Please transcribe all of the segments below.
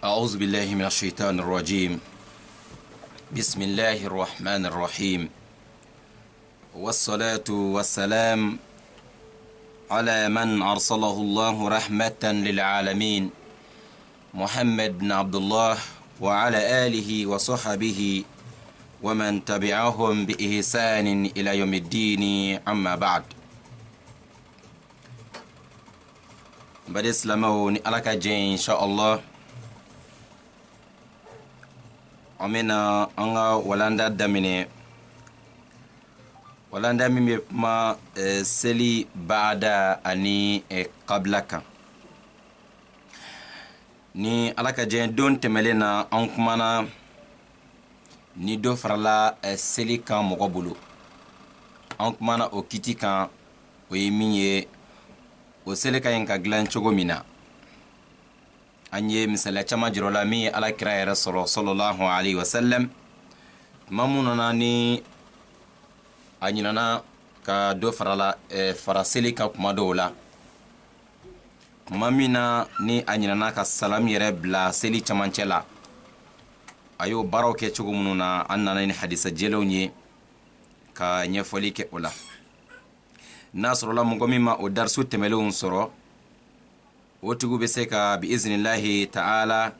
أعوذ بالله من الشيطان الرجيم. بسم الله الرحمن الرحيم، والصلاة والسلام على من أرسله الله رحمة للعالمين، محمد بن عبد الله وعلى آله وصحبه ومن تبعهم بإحسان إلى يوم الدين. أما بعد، بدي سلاموني على جين إن شاء الله. Amena anga walanda damine walanda mimi ma seli baada ani qablaka ni alaka jen don temelena an kumana ni do farala seli kan mogo bulu an kumana o kiti kan o ye min ye o seli kan ka gilan cogo min na. An ye misala caman jiro la min ye ala kira yɛrɛ sɔrɔ sallallahu alaihi wasallam. Tuma mun nana ni a ɲinana ka dɔ fara seli kan kuma dɔw la, tuma min na ni a ɲinana ka salam yɛrɛ bila seli camancɛ la, a y'o baaraw kɛ cogo minnu na an nana ni hadisa jɛlenw ye ka ɲɛfɔli kɛ o la. N'a sɔrɔla mɔgɔ min ma o darisu tɛmɛlenw sɔrɔ, o tigiw bɛ se ka bi iznillahi ta'ala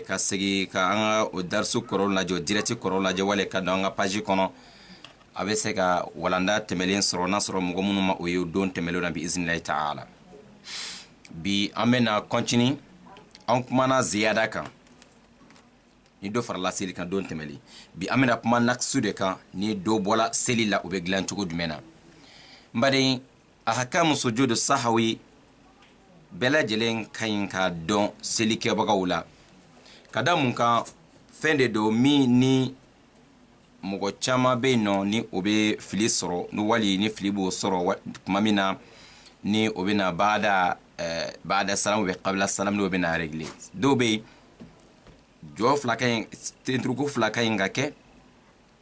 ka segi ka an ka o darisu kɔrɔw lajɛ, o direct kɔrɔw lajɛ, wale ka don an ka page kɔnɔ. A bɛ se ka walanda tɛmɛlen sɔrɔ n'a sɔrɔ mɔgɔ minnu ma o ye o don tɛmɛlenw na bi iznillahi ta'ala. Bi an bɛna continue, an kumana ziyada kan ni dɔ farala seli kan don tɛmɛlen. Bi an bɛna kuma naqsu de kan ni dɔ bɔla seli la, o bɛ dilan cogo jumɛn na. N baden ahkamu sujud sahwi bɛɛ lajɛlen ka ɲi ka dɔn selikɛbagaw la, ka da mun kan fɛn de don min ni mɔgɔ caman bɛ yen nɔ ni o bɛ fili sɔrɔ, ni wali ni fili b'o sɔrɔ tuma min na ni o bɛ na baada salam ou qabla salam ni o bɛ na régler. Dɔw bɛ yen jɔ fila ka ɲi, tenturuko fila ka ɲi ka kɛ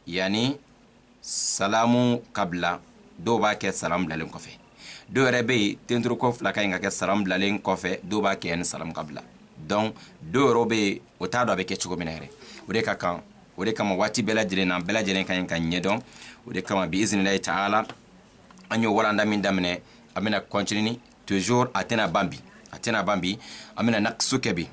yani salamu kabla, dɔw b'a kɛ salam bilalen kɔfɛ. Dɔw yɛrɛ bɛ yen tenturuko fila ka ɲi ka kɛ salam bilalen kɔfɛ, dɔw b'a kɛ ni salam ka bila. Donc dɔw yɛrɛ bɛ yen o t'a dɔn a bɛ kɛ cogo min na yɛrɛ. O de ka kan, o de kama waati bɛɛ lajɛlen na bɛɛ lajɛlen ka ɲi ka ɲɛdɔn. O de kama bi iznillahi ta'ala an y'o walanda min daminɛ, an bɛna continue toujours, a tɛna ban bi, an bɛna naqsu kɛ bi.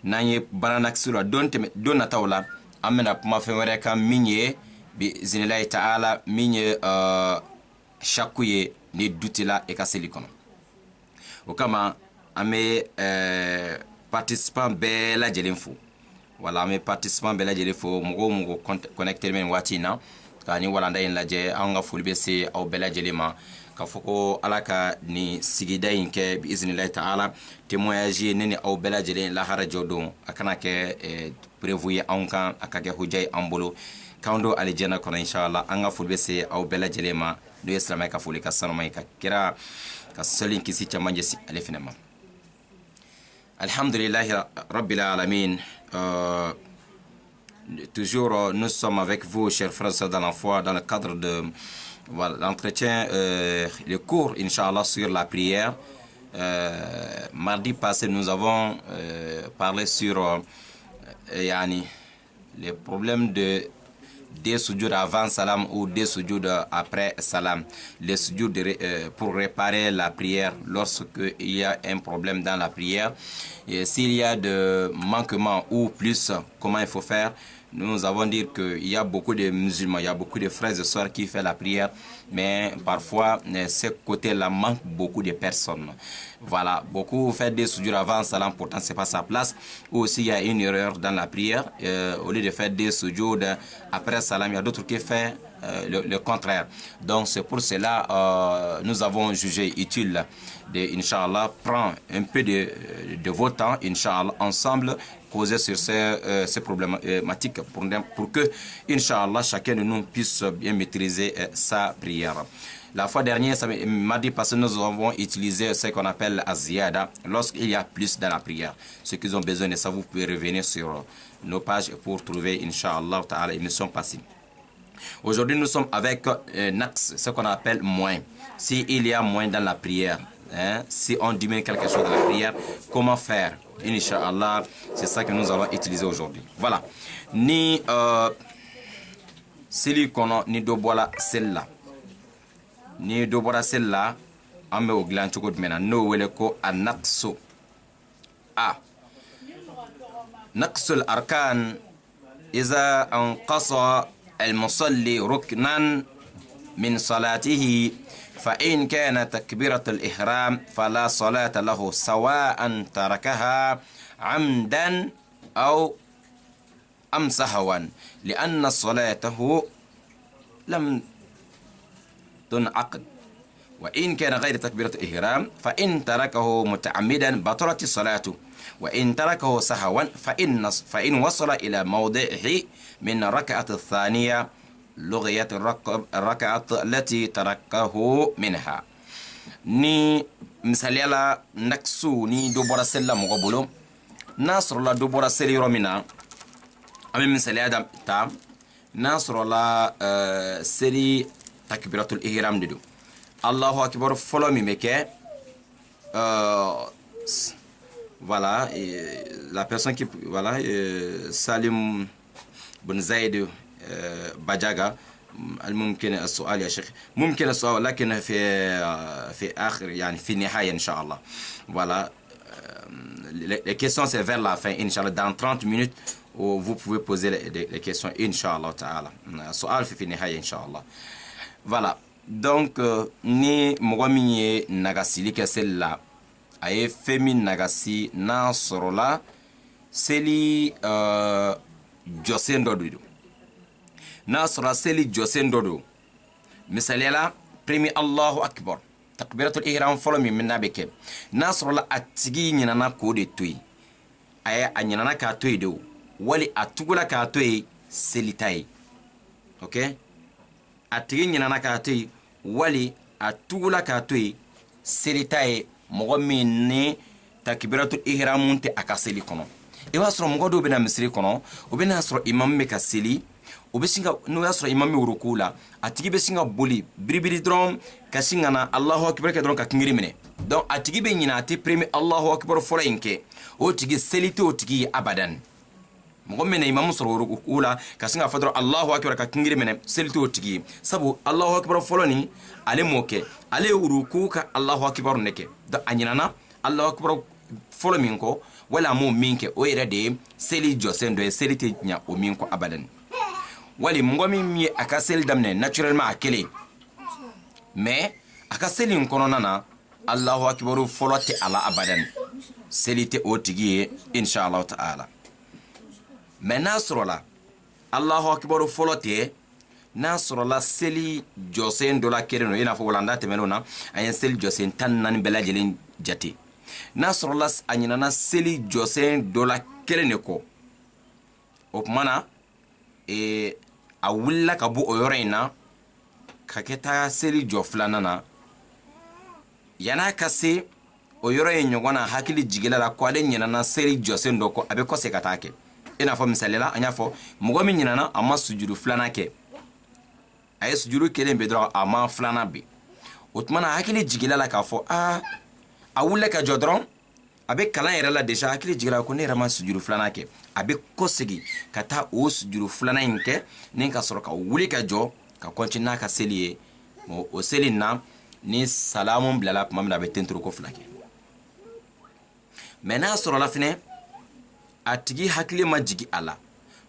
N'an ye bana naqsu la don nataw la, an bɛna kuma fɛn wɛrɛ kan min ye bi iznillahi ta'ala min ye shakku ye ni dutila e ka seli kɔnɔ. O kama an bɛ participant bɛɛ lajɛlen fo, wala an bɛ participant bɛɛ lajɛlen fo, mɔgɔw connecté bɛ nin waati in na ka ni walanda in lajɛ. An ka foli bɛ se aw bɛɛ lajɛlen ma, ka fɔ ko ala ka ni sigida in kɛ bi iznillahi ta'ala témoignage ye ne ni aw bɛɛ lajɛlen lahara jɔ don, a kana kɛ prévu ye anw kan, a ka kɛ hujja ye an bolo k'an don alijana kɔnɔ inshallah. An ka foli bɛ se aw bɛɛ lajɛlen ma, n'o ye silamɛ ka foli ka sanuma ye, ka kira ka sɔli kisi caman jɛsi ale fɛnɛ ma. Alhamdulillahi rabbil alamin. Toujours nous sommes avec vous, chers frères et sœurs dans la foi, dans le cadre de l'entretien, le cours inshallah sur la prière. Mardi passé nous avons parlé sur les problèmes de des sujud avant salam ou des sujud après salam, les sujud pour réparer la prière lorsqu'il y a un problème dans la prière, et s'il y a de manquement ou plus, comment il faut faire. Nous avons dit qu'il y a beaucoup de musulmans, il y a beaucoup de frères et sœurs qui font la prière, mais parfois ce côté-là manque beaucoup de personnes. Voilà, beaucoup font des sujud avant salam, pourtant c'est pas sa place. Ou aussi il y a une erreur dans la prière, au lieu de faire des sujud après salam, il y a d'autres qui font le contraire. Donc c'est pour cela nous avons jugé utile de, Inch'Allah, prendre un peu de votre temps, Inch'Allah, ensemble, causer sur ces problématiques pour que, Inch'Allah, chacun de nous puisse bien maîtriser sa prière. La fois dernière, mardi passé, nous avons utilisé ce qu'on appelle aziyada, lorsqu'il y a plus dans la prière. Ceux qui ont besoin de ça, vous pouvez revenir sur nos pages pour trouver, Inch'Allah, l'émission passée. Aujourd'hui, nous sommes avec naqs, ce qu'on appelle moins. S'il y a moins dans la prière, si on diminue quelque chose dans la prière, comment faire Inch'Allah, c'est ça que nous allons utiliser aujourd'hui. Voilà. Ni seli kono ni do bola sella. Ni do bola sella ambe o glan cogo mena no wele ko anaqsu. نقص الأركان إذا انقص المصلي ركنا من صلاته فإن كان تكبيرة الإحرام فلا صلاة له سواء تركها عمدا أو أم سهوا لأن صلاته لم تنعقد وإن كان غير تكبيرة الإحرام فإن تركه متعمدا بطلت صلاته وإن تركه سهوا فإن وصل إلى موضعه من الركعة الثانية لغيت الركعة التي تركه منها ni misali la naksu ni do bora sella mo bolo nasr la do bora seli romina ami misali adam ta nasr la seli takbiratul ihram didu Allahu akbar follow mi meke voilà la personne qui voilà Salim بن زايد بجاجا الممكن السؤال يا شيخ ممكن السؤال لكن في آخر يعني في النهاية إن شاء الله voilà les questions c'est vers la fin Inch'Allah dans 30 minutes où vous pouvez poser les questions Inch'Allah ta'ala السؤال في النهاية إن شاء الله voilà donc ni mogomie nagasili que celle-là aye femi nagasi na sorola seli josen dodo na sora seli josen dodo misali la primi Allahu akbar takbiratul ihram folo mi minna beke na sorola atigi nyina na ko de toyi aye anyina na ka toyi do wali atugula ka toyi seli tai okay atigi nyina na ka toyi wali atugula ka toyi seli tai mogo min ni takbiratul ihram te akaseli kono e wa soro mogo do bena misri kono o bena soro imam me kaseli o be singa no ya soro imam me urukula atigi be singa boli bribiri dron kasinga na Allahu akbar ke dron ka kingiri mine donc atigi be nyina ati premier Allahu akbar fola inke o tigi selite o tigi abadan mogo mena imam soro urukula kasinga fadro Allahu akbar ka kingiri mine selite o tigi sabu Allahu akbar fola ni ale moke ale uruku ka Allahu akbar neke da anyina Allahu akbar folo minko wala mo minke o yere de seli josendo e seli te nya o minko abadan wali ngomi mi akasel damne naturellement akele mais akaseli nkono nana Allahu akbar folo te ala abadan seli te o tigi inshallah ta'ala mais nasrola Allahu akbar folo te nasrola seli josendo la kereno ina fo walanda te menona ayen seli josen tan nan belajelin jati nasrola anyina seli josen dola kerene ko o mana a wulla ka bu o yorena ka keta seli joflana na yana kase o yore nyogona hakili jigela la kwale nyina na seli josen doko abe ko se katake ina fo misalela anya fo mugomi nyina na ama sujudu flana ke ay sujudu kele be dro ama flana be otmana hakili jigela la ka fo a wulle ka jodron abe kalan yɛrɛ la deja hakili jigira ko ne yɛrɛ ma sujuru filana kɛ a be kɔsegi ka taa o sujuru filana in kɛ ni ka sɔrɔ ka wuli ka jɔ ka continue n'a ka seli ye o seli na ni salamu bilala tuma min na a be tenturu ko fila kɛ mais n'a sɔrɔla fɛnɛ a tigi hakili ma jigi a la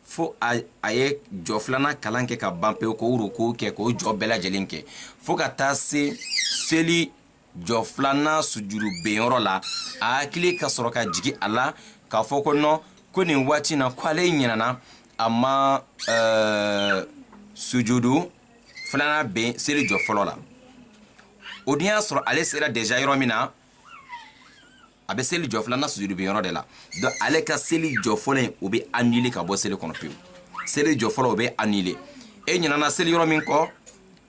fo a ye jɔ filana kalan kɛ ka ban pewu ko ruku kɛ k'o jɔ bɛɛ lajɛlen kɛ fo ka taa se seli jɔ filana sujuru benyɔrɔ la a hakili ka sɔrɔ ka jigi a la k'a fɔ ko non ko nin waati na ko ale ɲinana a ma sujudu filana ben seli jɔ fɔlɔ la o dun y'a sɔrɔ ale sera deja yɔrɔ min na a bɛ seli jɔ filana sujudu benyɔrɔ de la donc ale ka seli jɔ fɔlɔ in o bɛ annulé ka bɔ seli kɔnɔ pewu seli jɔ fɔlɔ o bɛ annulé e ɲinana seli yɔrɔ min kɔ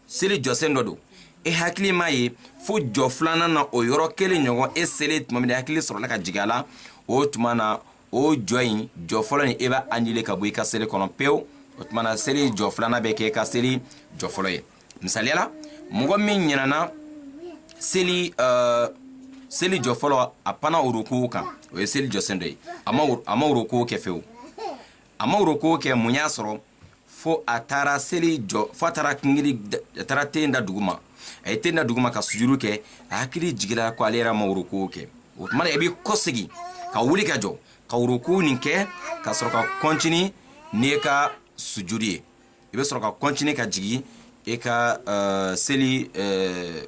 seli jɔsen dɔ don e hakili ma ye fo jɔ filanan na o yɔrɔ kelen ɲɔgɔn e selen tuma min na hakili sɔrɔla ka jigin a la o tuma na o jɔ in jɔ fɔlɔ in e b'a annulé ka bɔ i ka seli kɔnɔ pewu o tuma na seli jɔ filanan bɛ kɛ i ka seli jɔ fɔlɔ ye misaliya la mɔgɔ min ɲinana seli seli jɔ fɔlɔ a pana o ruku kan o ye seli jɔ sen dɔ ye a ma ruku kɛ fewu a ma ruku kɛ mun y'a sɔrɔ fo a taara seli jɔ fo a taara kungiri a taara ten da duguma a ye ten da duguma ka sujudu kɛ a hakili jigila ko ale yɛrɛ ma ruku kɛ o tuma na i bɛ kɔsegi ka wuli ka jɔ ka ruku nin kɛ ka sɔrɔ ka continue n'i ka sujudu ye i bɛ sɔrɔ ka continue ka jigin i ka seli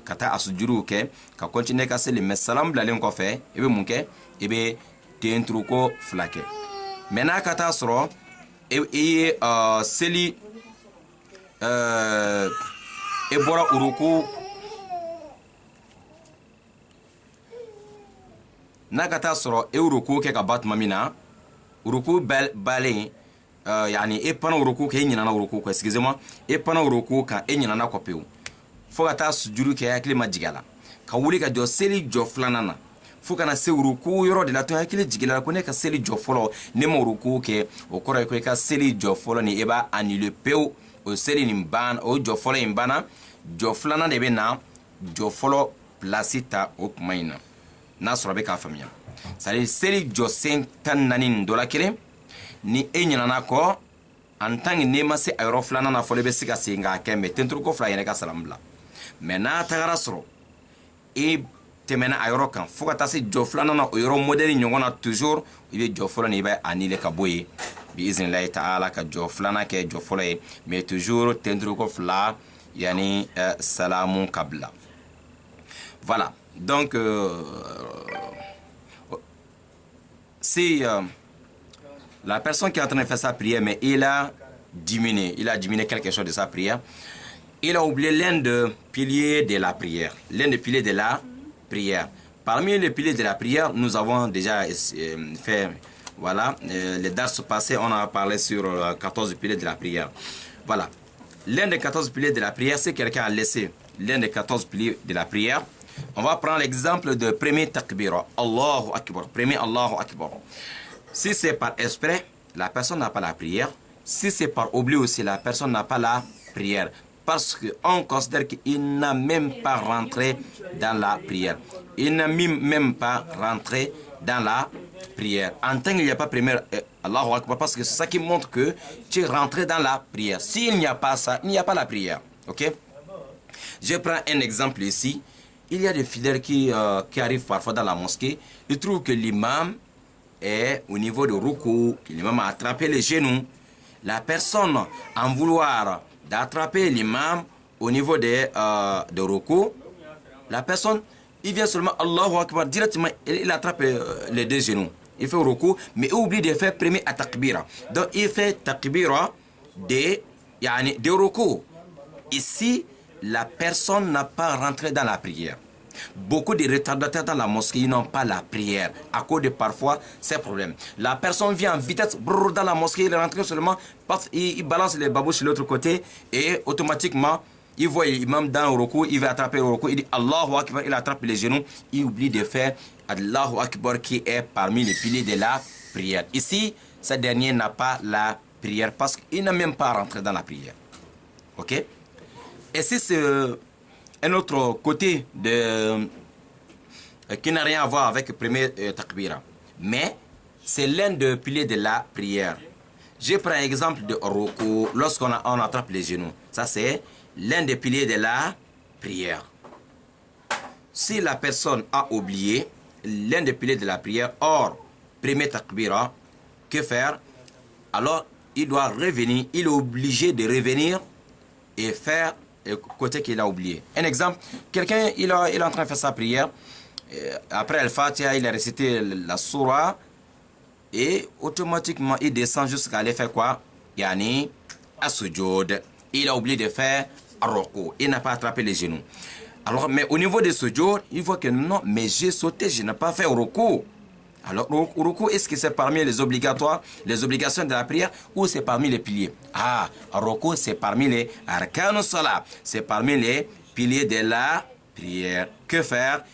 ka taa a sujudu kɛ ka continue ka seli mais salam bilalen kɔfɛ i bɛ mun kɛ i bɛ ten turuko 2 kɛ mais n'a ka taa sɔrɔ i ye seli i bɔra ruku n'a ka taa sɔrɔ e ruku kɛ ka ban tuma min na ruku balen yani e pana ruku kɛ e ɲinana ruku kɔ excusez-moi e pana ruku kan e ɲinana kɔ pewu fo ka taa sujudu kɛ hakili ma jigin a la ka wuli ka jɔ seli jɔ 2nan na fo kana se ruku yɔrɔ de la to hakili jigin la ko ne ka seli jɔ fɔlɔ ne ma ruku kɛ o kɔrɔ ye ko i ka seli jɔ fɔlɔ ni e b'a annulé pewu o seli nin ban o jɔ fɔlɔ in banna jɔ 2nan de bɛ na jɔ fɔlɔ place ta o kuma in na n'a sɔrɔ a bɛ k'a faamuya c'est à dire seli jɔ sen 14 nin dɔ la kelen ni e ɲinana kɔ en tant que n'i ma se a yɔrɔ 2nan na fɔlɔ i bɛ se ka segin k'a kɛ mais tenturuko 2 yɛrɛ ka salam bila mais n'a tagara sɔrɔ e tɛmɛna a yɔrɔ kan fo ka taa se jɔ 2nan na o yɔrɔ modèle ɲɔgɔn na toujours i bɛ jɔ fɔlɔ nin i bɛ annulé ka bɔ yen bi iznillahi ta'ala ka jɔ 2nan kɛ jɔ fɔlɔ ye mais toujours tenturuko 2 yani salamu ka bila voilà donc si la personne qui est en train de faire sa prière, mais il a diminué quelque chose de sa prière, il a oublié l'un des piliers de la prière. L'un des piliers de la prière. Parmi les piliers de la prière, nous avons déjà fait, voilà, les dates passées, on a parlé sur 14 piliers de la prière. Voilà. L'un des 14 piliers de la prière, c'est quelqu'un a laissé l'un des 14 piliers de la prière. On va prendre l'exemple de premier takbira. Allahu Akbar. Premier Allahu Akbar. Si c'est par exprès, la personne n'a pas la prière. Si c'est par oubli aussi, la personne n'a pas la prière. Parce qu'on considère qu'il n'a même pas rentré dans la prière. Il n'a même pas rentré dans la prière. En tant qu'il n'y a pas prière, Allahu Akbar, parce que c'est ça qui montre que tu es rentré dans la prière. S'il n'y a pas ça, il n'y a pas la prière. Ok? Je prends un exemple ici. Il y a des fidèles qui arrivent parfois dans la mosquée. Ils trouvent que l'imam est au niveau de ruku, que l'imam a attrapé les genoux. La personne, en vouloir d'attraper l'imam au niveau de ruku, la personne, il vient seulement Allahu Akbar, directement, il attrape les deux genoux. Il fait ruku, mais il oublie de faire premier à takbira. Donc il fait takbira de ruku. Ici, la personne n'a pas rentré dans la prière. Beaucoup de retardataires dans la mosquée n'ont pas la prière à cause de parfois ces problèmes. La personne vient en vitesse dans la mosquée, il rentre seulement, il balance les babouches de l'autre côté et automatiquement il voit l'imam dans le ruku, il va attraper le ruku, il dit Allahu Akbar, il attrape les genoux, il oublie de faire Allahu Akbar qui est parmi les piliers de la prière. Ici, ce dernier n'a pas la prière parce qu'il n'a même pas rentré dans la prière. Ok? Et si c'est un autre côté qui n'a rien à voir avec le premier takbira, mais c'est l'un des piliers de la prière. Je prends l'exemple de ruku lorsqu'on attrape les genoux. Ça, c'est l'un des piliers de la prière. Si la personne a oublié l'un des piliers de la prière, hors premier takbira, que faire? Alors, il doit revenir, il est obligé de revenir et faire côté qu'il a oublié. Un exemple, quelqu'un il est en train de faire sa prière, après Al-Fatiha, il a récité la surah et automatiquement il descend jusqu'à aller faire quoi? Yani, as-sujud. Il a oublié de faire ar-ruku. Il n'a pas attrapé les genoux. Alors, mais au niveau des sujud, il voit que non, mais j'ai sauté, je n'ai pas fait ruku. Alors, ruku, est-ce que c'est parmi les obligatoires, les obligations de la prière ou c'est parmi les piliers? Ah, ruku, c'est parmi les arkanus salat. C'est parmi les piliers de la prière. Que faire?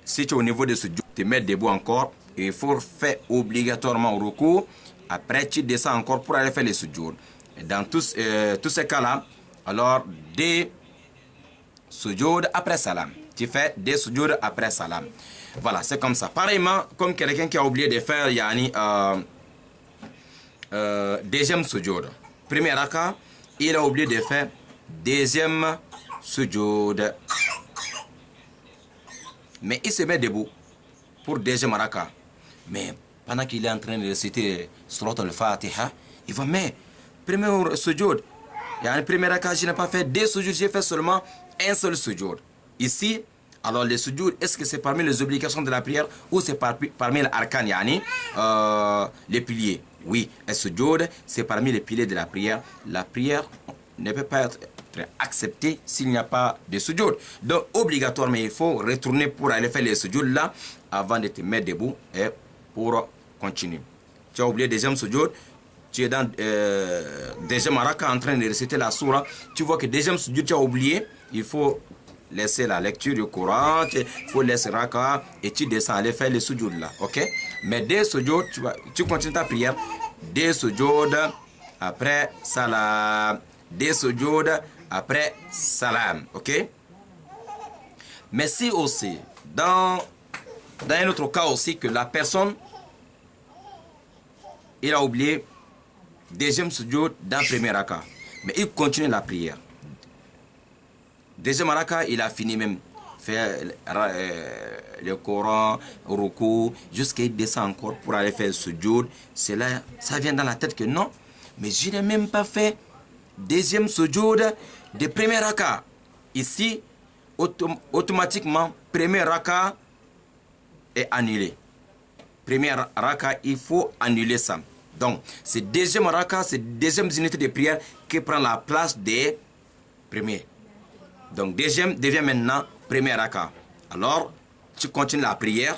Si tu es au niveau de ce te mettre debout encore, il faut faire obligatoirement ruku. Après, tu descends encore pour aller faire les sujud. Dans tous ces cas-là, alors, des sujud après salam. Tu fais des sujud après salam. Voilà, c'est comme ça. Pareillement, comme quelqu'un qui a oublié de faire yani, deuxième sujoud. Premier raka, il a oublié de faire deuxième sujoud. Mais il se met debout pour deuxième raka. Mais pendant qu'il est en train de réciter Surat al-Fatiha, il va, mais premier sujoud, il y a un premier raka, je n'ai pas fait deux sujouds, j'ai fait seulement un seul sujoud. Ici, alors les sujouds, est-ce que c'est parmi les obligations de la prière ou c'est parmi les arkan, yani, les piliers? Oui, le sujoud, c'est parmi les piliers de la prière. La prière ne peut pas être acceptée s'il n'y a pas de sujoud. Donc, obligatoirement, il faut retourner pour aller faire les sujouds là avant de te mettre debout et pour continuer. Tu as oublié deuxième sujoud, tu es dans deuxième raka en train de réciter la sourate, tu vois que deuxième sujoud, tu as oublié, il faut laisser la lecture du Coran, il faut laisser raka et tu descends aller faire les sujoud là, ok? Mais des sujoud, tu continues ta prière, des sujoud après salam, des sujoud après salam, ok? Mais si aussi, dans un autre cas aussi, que la personne, il a oublié deuxième sujoud dans premier raka, mais il continue la prière. Deuxième raka, il a fini même faire le Coran, ruku, jusqu'à il descend encore pour aller faire sujoud. C'est là, ça vient dans la tête que non, mais je n'ai même pas fait deuxième sujoud de premier raka. Ici, automatiquement, premier raka est annulé. Premier raka, il faut annuler ça. Donc, c'est deuxième raka, c'est deuxième unité de prière qui prend la place des premiers. Donc, deuxième devient maintenant premier raka. Alors, tu continues la prière.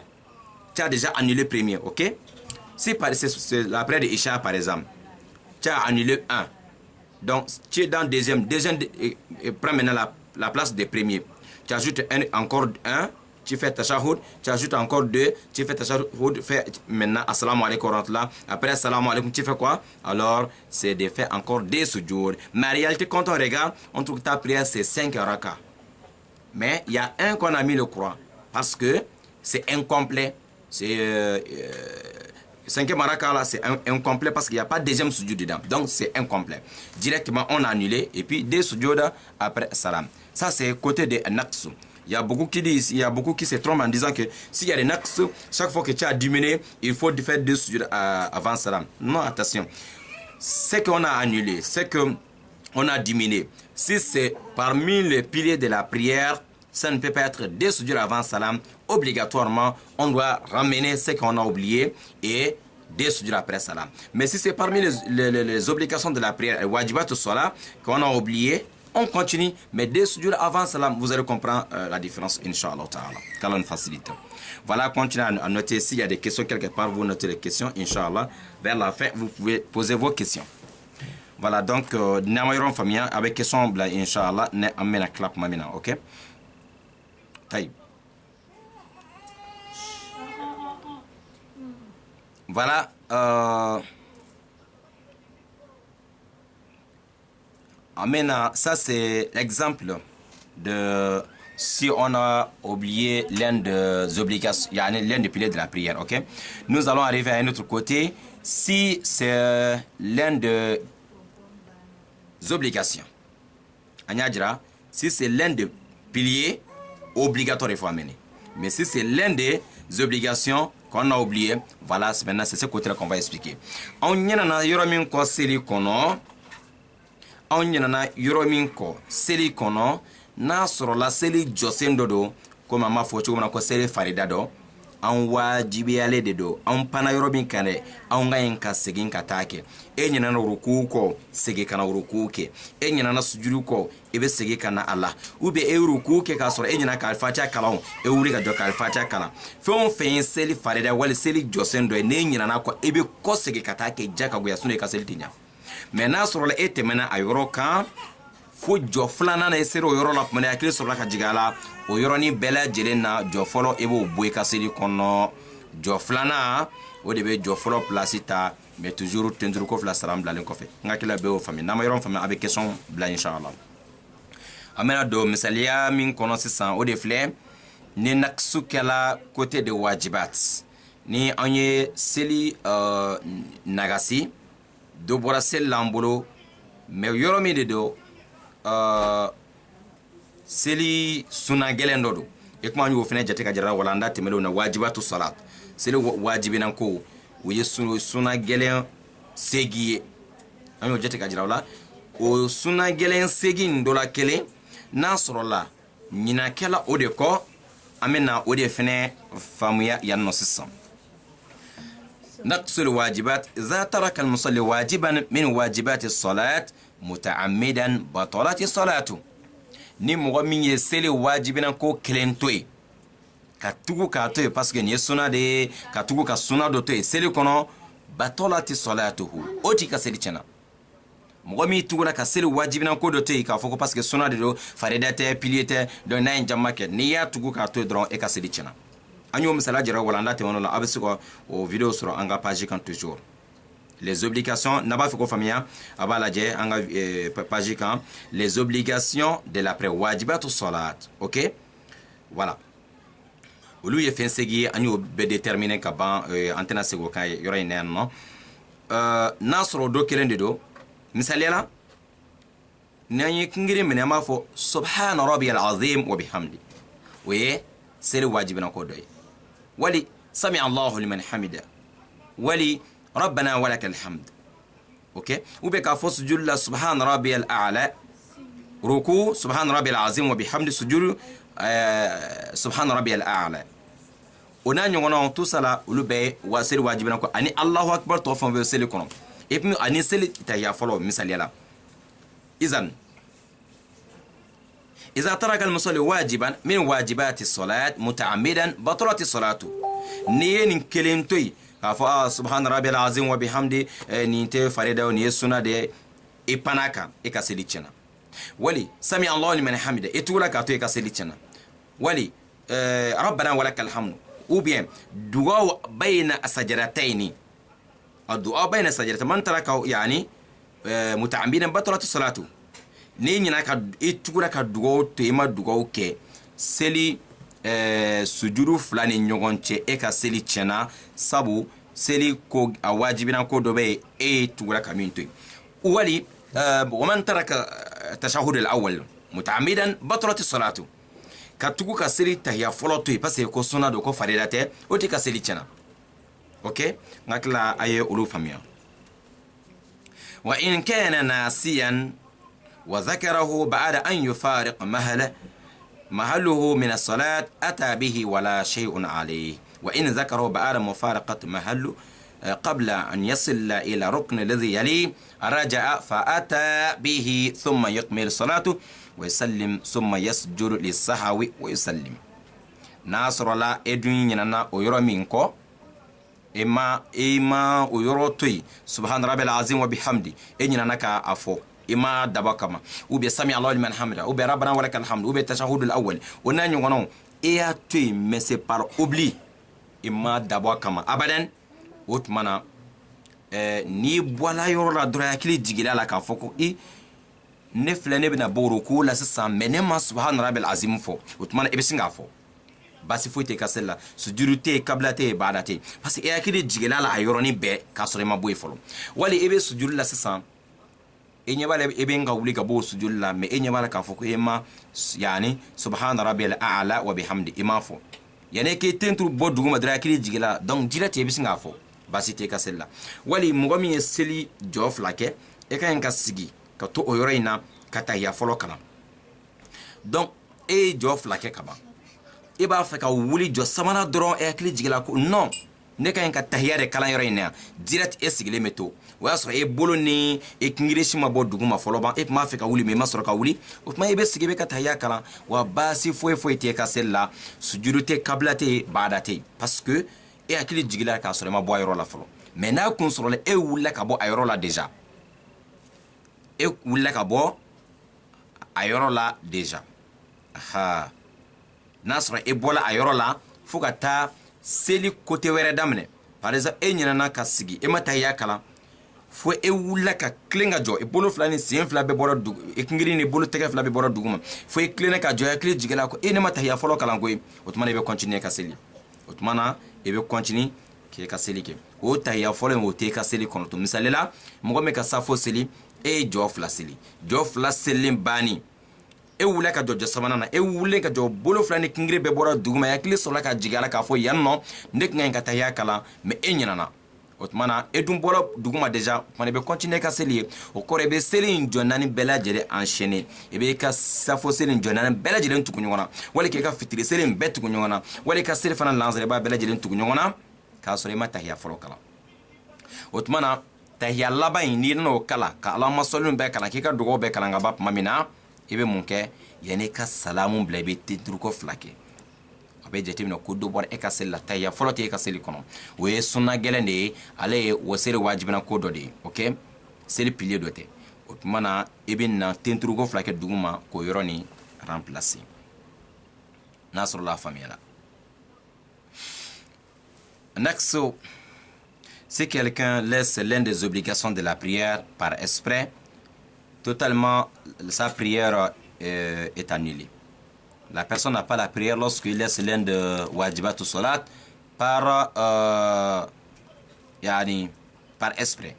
Tu as déjà annulé premier, ok? Si c'est la prière de Isha, par exemple, tu as annulé un. Donc, tu es dans deuxième. Deuxième prend maintenant la place des premiers. Tu ajoutes encore un. Tu fais tashahhud, tu ajoutes encore deux, tu fais tashahhud, fais maintenant assalamu alaikum là. Après assalamu alaikum, tu fais quoi? Alors, c'est de faire encore des sujoud. Mais en réalité, quand on regarde, on trouve que ta prière, c'est 5 rakas. Mais il y a un qu'on a mis le croix, parce que c'est incomplet. C'est cinquième raka là, c'est incomplet parce qu'il n'y a pas de deuxième sujoud dedans. Donc, c'est incomplet. Directement, on a annulé, et puis des sujoud après salam. Ça, c'est côté de naqs. Il y a beaucoup qui disent, il y a beaucoup qui se trompent en disant que s'il y a des naqs, chaque fois que tu as diminué, il faut faire deux sujoud avant salam. Non, attention. Ce qu'on a annulé, c'est qu'on a diminué. Si c'est parmi les piliers de la prière, ça ne peut pas être deux sujoud avant salam. Obligatoirement, on doit ramener ce qu'on a oublié et deux sujoud après salam. Mais si c'est parmi les obligations de la prière, wajibat as-salat, qu'on a oublié, on continue, mais dès sujoud avant salam, vous allez comprendre la différence, Inch'Allah ta'ala. Qu'Allah nous facilite. Voilà, continuez à noter. S'il y a des questions quelque part, vous notez les questions, Inch'Allah. Vers la fin, vous pouvez poser vos questions. Voilà, donc, Namayoron famille, avec question, Inch'Allah, ne amena clap mamina, ok? Taïb. Voilà, maintenant, ça c'est l'exemple de si on a oublié l'un des obligations, l'un des piliers de la prière, ok? Nous allons arriver à un autre côté. Si c'est l'un des obligations, si c'est l'un des piliers obligatoires, il faut amener. Mais si c'est l'un des obligations qu'on a oublié, voilà, maintenant c'est ce côté-là qu'on va expliquer. On y en a yoromin ko seli kono. On y en a yoromin ko seli kono. Na soro la seli josendo do, comme ma focho na ko seli farida do. An wajibiyale de do, an pana yorobin kane, an ga yin ka segin ka take. E nyina na ruku ko, segi kana ruku ke. E nyina na sujudu ko, ebe segi kana Allah. Ube e ruku ke ka soro e nyina ka alfatiha kala on, e wuri ka joka alfatiha kala. Fe on fe seli farida wala seli josendo e ne nyina na ko ebe ko segi ka take jaka go ya sunu ka seli tinya. Mais na soro la ete mena ayoro kan fo jɔ filanan na i sera o yɔrɔ la tuma min hakili sɔrɔla ka jigin a la o yɔrɔnin bɛɛ lajɛlen na jɔ fɔlɔ i b'o bɔ i ka seli kɔnɔ jɔ filanan o de bɛ jɔ fɔlɔ pilasi ta mais toujours tenturu ko fila salam bilalen kɔfɛ n hakili la bɛɛ y'o faamuya n'an ma yɔrɔ faamuya a bɛ question bila inshallah an bɛna don misaliya min kɔnɔ sisan o de filɛ ni naksu kɛla côté de wajibat ni an ye seli nagasi dɔ bɔra seli l'an bolo mais yɔrɔ min de do seli suna gɛlɛn dɔ do e kuma an y'o fɛnɛ jate ka jira wala an da tɛmɛlenw na wajibatu salat seli wajibinan ko o ye suna gɛlɛn segi ye an y'o jate ka jira wala o suna gɛlɛn segi dɔ la kelen n'a sɔrɔla ɲinakɛla o de kɔ an bɛna o de fɛnɛ faamuya yan nɔ sisan نقص الواجبات إذا ترك المصلي واجبا من واجبات الصلاة متعمدا بطلت صلاته ni mɔgɔ min ye seli wajibina ko kelen to ye ka tugu k'a to ye parce que nin ye suna de ye ka tugu ka suna dɔ to ye seli kɔnɔ batolati salatuhu o t'i ka seli tiɲɛna mɔgɔ min tugula ka seli wajibina ko dɔ to ye k'a fɔ ko parce que suna de do farida tɛ pilier tɛ donc n'a ye jama kɛ n'i y'a tugu k'a to ye dɔrɔn e ka seli tiɲɛna an y'o misala jira wala an da tɛmɛn'o la a bɛ se ka o vidéo sɔrɔ an ka page kan toujours les obligations n'a pas fait famiya a b'a lajɛ an ka page kan les obligations de l'après wajibatu salat ok voilà olu ye fɛn segi an y'o bɛɛ déterminer ka ban an tɛna segin o kan yɔrɔ in na yan nɔ n'a sɔrɔ dɔ kelen de do misaliya la n'an ye kungiri minɛ an b'a fɔ subhana rabbiyal azim wa bihamdi o ye seli wajibina ko dɔ ye wali sami allahu liman hamida wali ربنا ولك الحمد اوكي وبك فسجود الله سبحان ربي الاعلى ركوع سبحان ربي العظيم وبحمد سجود سبحان ربي الاعلى وناني غنا توسلا ولبي واسير واجبنا كو اني الله اكبر توفن في سيل كون ايبمي اني سيل تايا فلو مثال يلا اذا ترك المصلي واجبا من واجبات الصلاه متعمدا بطلت صلاته نين كلمتي kafa subhana rabbil azim wa bihamdi ni te farida ni sunna de ipanaka e ka seli cena wali sami allah liman hamida etula ka to e ka seli cena wali rabbana walakal hamd ou bien du'a bayna sajdatayn الدعاء بين السجدتين من ترك يعني متعمدا بطلت صلاته ni nyina ka etugura ka du'a to e ma du'a ke seli sujuru fulani ɲɔgɔn cɛ e ka seli tiɲɛna sabu seli ko a wajibina ko dɔ bɛ e tugula ka min to yen wali waman taraka tashahud al-awwal muta'ammidan batalat salatu ka tugu ka seli tahiya fɔlɔ to yen parce que ko sunna do ko farida tɛ o tɛ ka seli tiɲɛna ok n hakili a ye olu faamuya wa in kana nasiyan wa dhakarahu ba'da an yufariq محله من الصلاة أتى به ولا شيء عليه وإن ذكره بعد مفارقة محله قبل أن يصل إلى ركن الذي يليه رجع فأتى به ثم يكمل صلاته ويسلم ثم يسجد للسهو ويسلم ناصر الله إدوين ينانا ويرى منكو إما ويرى توي سبحان ربي العظيم وبحمدي إننا كأفو إما دبكما وبي سمع الله لمن حمده وبي ربنا ولك الحمد وبي التشهد الأول ونانيو غنو إيا توي مسي بار أوبلي إما دبكما أبدا وتمانا ni bwala yoro la dora yakili jigila la ka foko ne flene bina boruku la sisan mene ma subhan rabbil azim fo utmana ebisinga fo basi foite kasella sujurute kablate badate parce yakili jigila la ayoro ni be ka sore ma boy folo wali ebe sujuru la sisan enyebala ebe nga wuli ka bo sujuru la me enyebala ka foko ema yani subhan rabbil a'la wa bihamdi imafo yani ke tentu bodugo madra yakili jigila donc direct ebisinga fo basi te kasella wali mugami seli jof lake e kan ka sigi ka to oyoroina kata ya folo kala donc e jof lake kaba e ba fa ka wuli jo samana dron e akli jigila ko non ne kan ka tahiyare kala yoroina direct e sigile meto wa so e boloni e kingirishi ma boduguma folo ba e ma fa ka wuli me ma so ka wuli o ma e be sigibe ka tahiya kala wa basi foi te kasella sujurute kablate badate parce que e akili jigila ka sore ma bo ayoro la folo mais na kun soro le e wulla ka bo ayoro la déjà e wulla ka bo ayoro la déjà aha na soro e bola ayoro la fuka ta seli côté were damne par exemple e nyina na ka sigi e mata ya kala fo e wula ka klenga jo e bolo fla ni sen fla be boro du e ngiri ni bolo tege fla be boro duguma fo e klena ka jo e kle jigela ko e ne mata ya folo kala ngoy otmana be continuer ka seli otmana e be continuer ke ka seli ke o ta ya folo o te ka seli kono to misalela mo me ka safo seli e jo fla seli bani e wula ka jo sabana na e wule ka jo bolo fla ni ngiri be boro duguma ya kle sola ka jigala ka fo yanno nek ngai ka ta ya kala me e nyana otmana edun bolo duguma deja on be continuer ka seli o kore be seli njonnani bela jere enchaîner e be ka safo seli njonnani bela jere tukunyona wala ke ka fitiri seli mbet tukunyona wala ka seli fana lanzere ba bela jere tukunyona ka sore mata ya folo kala otmana tahia laba ni no kala ka ala masolun be kala ke ka dugo be kala ngaba mamina e be munke yene ka salamun blebe titruko flake abe jetimina ko do bor e ka sella tayya folote e ka seli kono we sunna gelende ale wo sere wajibina ko do de okay seli pilier dote otmana ibinna tentrugo flake duguma ko yoroni remplacer nasru la famille. Next, si quelqu'un laisse l'une des obligations de la prière par exprès, totalement sa prière est annulée. La personne n'a pas la prière lorsqu'il laisse l'un de wajibat ou salat par exprès.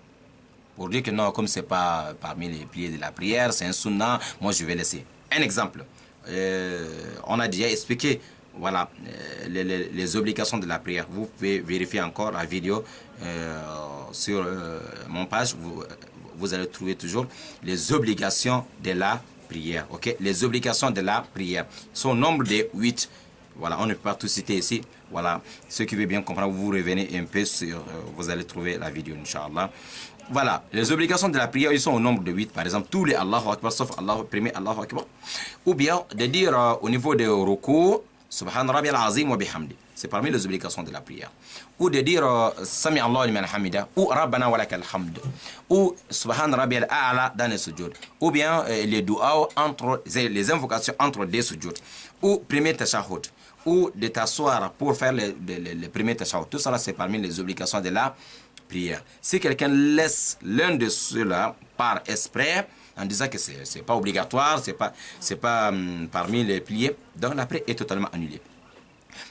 Pour dire que non, comme c'est pas parmi les piliers de la prière, c'est un sunnah, moi je vais laisser. Un exemple, on a déjà expliqué voilà, les obligations de la prière. Vous pouvez vérifier encore la vidéo sur mon page, vous allez trouver toujours les obligations de la prière, ok? Les obligations de la prière sont au nombre de 8. Voilà, on ne peut pas tout citer ici. Voilà, ceux qui veulent bien comprendre, vous revenez un peu sur, vous allez trouver la vidéo, Inch'Allah. Voilà, les obligations de la prière, ils sont au nombre de 8. Par exemple, tous les Allahu Akbar, sauf Allah, premier Allahu Akbar. Ou bien de dire au niveau de ruku, Subhan Rabbi al-Azim wa bihamdi. C'est parmi les obligations de la prière. Ou de dire Sami Allah liman hamida, ou Rabbana wa lakal hamd, ou Subhan Rabbi al-A'la dans les sujud, ou bien les du'a entre les invocations entre des sujud, ou premier tashahhud, ou de t'asseoir pour faire le premier tashahhud. Tout ça c'est parmi les obligations de la prière. Si quelqu'un laisse l'un de ceux-là par exprès, en disant que c'est pas obligatoire, c'est pas parmi les piliers, donc la prière est totalement annulée.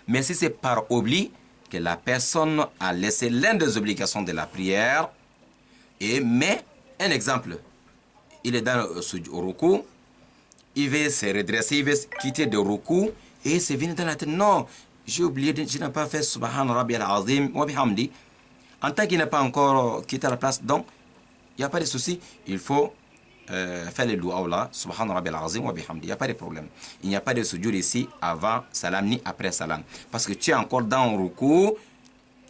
Mais si c'est par oubli que la personne a laissé l'une des obligations de la prière, mais un exemple, il est dans le ruku, il veut se redresser, il veut quitter le ruku, et c'est venu dans la tête, non, j'ai oublié, je n'ai pas fait Subhan Rabbi al-Azim wa bihamdi. En tant qu'il n'a pas encore quitté la place, donc, il n'y a pas de souci, il faut faire le dua là, Subhan Rabbi al-Azim wa bihamdi. Il n'y a pas de problème. Il n'y a pas de sujoud ici avant salam ni après salam. Parce que tu es encore dans le ruku,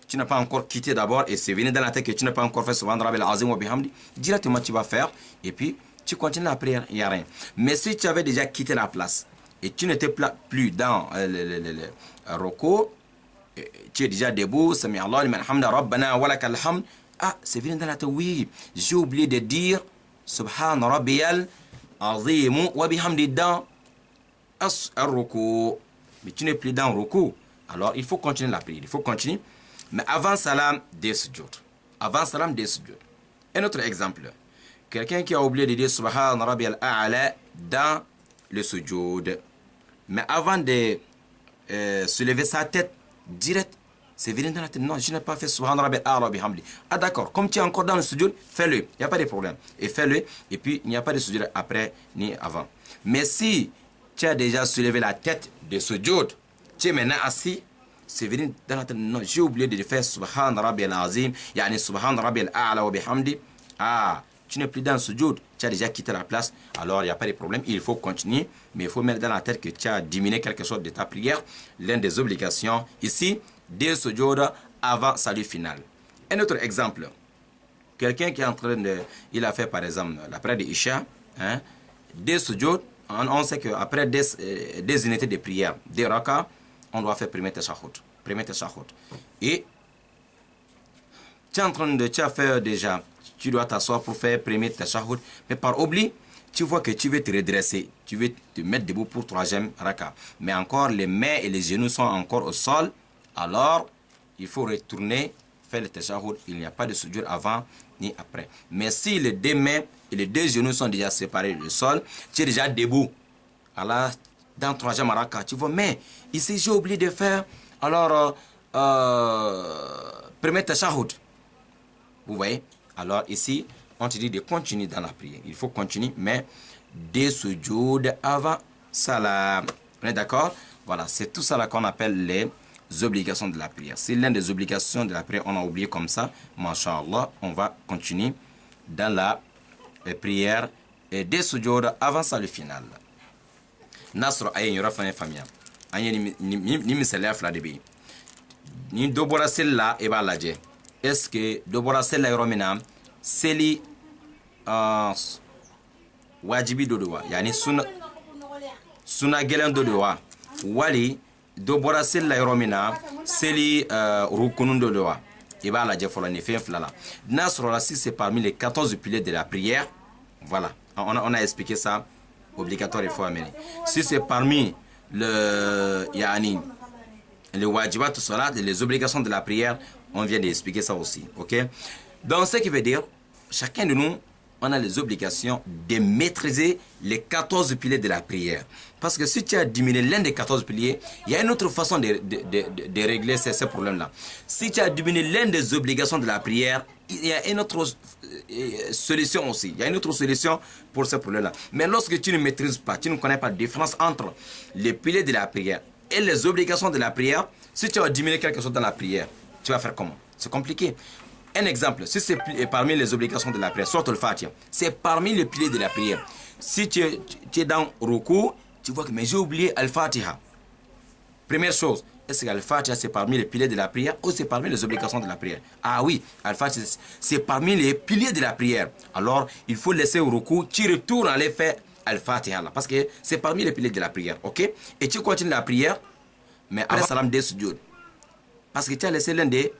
tu n'as pas encore quitté d'abord et c'est venu dans la tête que tu n'as pas encore fait Subhan Rabbi al-Azim wa bihamdi. Directement tu vas faire et puis tu continues la prière, il n'y a rien. Mais si tu avais déjà quitté la place et tu n'étais plus dans le ruku, tu es déjà debout, Sami Allah liman hamda Rabbana wa lakal hamd. Ah, c'est venu dans la tête, oui, j'ai oublié de dire Subhan Rabbiyal Azim wa bihamdi dans al-ruku. Mais tu n'es plus dans le ruku. Alors il faut continuer la prière. Il faut continuer. Mais avant salam, des sujud. Avant salam, des sujud. Un autre exemple. Quelqu'un qui a oublié de dire Subhan Rabbiyal A'la dans le sujud. Mais avant de soulever sa tête direct, c'est venu dans la tête. Non, je n'ai pas fait Subhan Rabbi al bihamdi. Ah d'accord, comme tu es encore dans le sujud, fais-le. Il n'y a pas de problème. Et fais-le. Et puis, il n'y a pas de sujud après ni avant. Mais si tu as déjà soulevé la tête de sujud, tu es maintenant assis, c'est venu dans la tête. Non, j'ai oublié de faire Subhan Rabbi al-Azim, yani Subhan Rabbi al-A'la wa bihamdi. Ah, tu n'es plus dans le sujud, tu as déjà quitté la place. Alors, il n'y a pas de problème. Il faut continuer. Mais il faut mettre dans la tête que tu as diminué quelque chose de ta prière. L'une des obligations ici, des sujoud avant salut final. Un autre exemple, quelqu'un qui est en train de, il a fait par exemple la prière de Isha, hein, des sujoud, on sait qu'après des unités de prière, des rakas, on doit faire premier tashahhud. Et tu es en train de, tu as fait déjà, tu dois t'asseoir pour faire premier tashahhud, mais par oubli, tu vois que tu veux te redresser, tu veux te mettre debout pour troisième raka, mais encore les mains et les genoux sont encore au sol. Alors, il faut retourner fait le tashahhud, il n'y a pas de sujoud avant ni après. Mais si les deux mains et les deux genoux sont déjà séparés du sol, tu es déjà debout. Alors, dans 3e raka, tu vois, mais ici j'ai oublié de faire, alors, premier tashahhud. Vous voyez? Alors ici, on te dit de continuer dans la prière. Il faut continuer, mais des sujoud avant salam. On est d'accord? Voilà, c'est tout ça là qu'on appelle les obligations de la prière. C'est l'une des obligations de la prière, on a oublié comme ça. Masha'Allah, on va continuer dans la prière et des sujoud avant ça le final. Nasr ayen yora fane famia. Ayen ni misala fla de bi. Ni dobora sella e ba laje. Est-ce que dobora sella yoro mina seli wajibi dodowa yani suna gelen dodowa wali dobora sella yoro mina seli rukunun dodowa e ba laje folo ni fen flala. Nasr la si c'est parmi les 14 piliers de la prière. Voilà, on a expliqué ça. Obligatoire, il faut amener. Si c'est parmi les wajibat salat, les obligations de la prière, on vient d'expliquer ça aussi. Ok? Donc, ce qui veut dire, chacun de nous, on a les obligations de maîtriser les 14 piliers de la prière. Parce que si tu as diminué l'un des 14 piliers, il y a une autre façon de régler ces problèmes-là. Si tu as diminué l'une des obligations de la prière, il y a une autre solution aussi. Il y a une autre solution pour ce problème-là. Mais lorsque tu ne maîtrises pas, tu ne connais pas la différence entre les piliers de la prière et les obligations de la prière, si tu as diminué quelque chose dans la prière, tu vas faire comment? C'est compliqué. Un exemple, si c'est parmi les obligations de la prière, sorte le Fatiha, c'est parmi les piliers de la prière. Si tu es dans Ruku, tu vois que mais j'ai oublié Al-Fatiha. Première chose, est-ce que Al-Fatiha c'est parmi les piliers de la prière ou c'est parmi les obligations de la prière? Ah oui, Al-Fatiha c'est parmi les piliers de la prière. Alors, il faut laisser au Ruku, tu retournes aller faire Al-Fatiha là, parce que c'est parmi les piliers de la prière, ok? Et tu continues la prière, mais après salam des sujoud. Parce que tu as laissé l'un des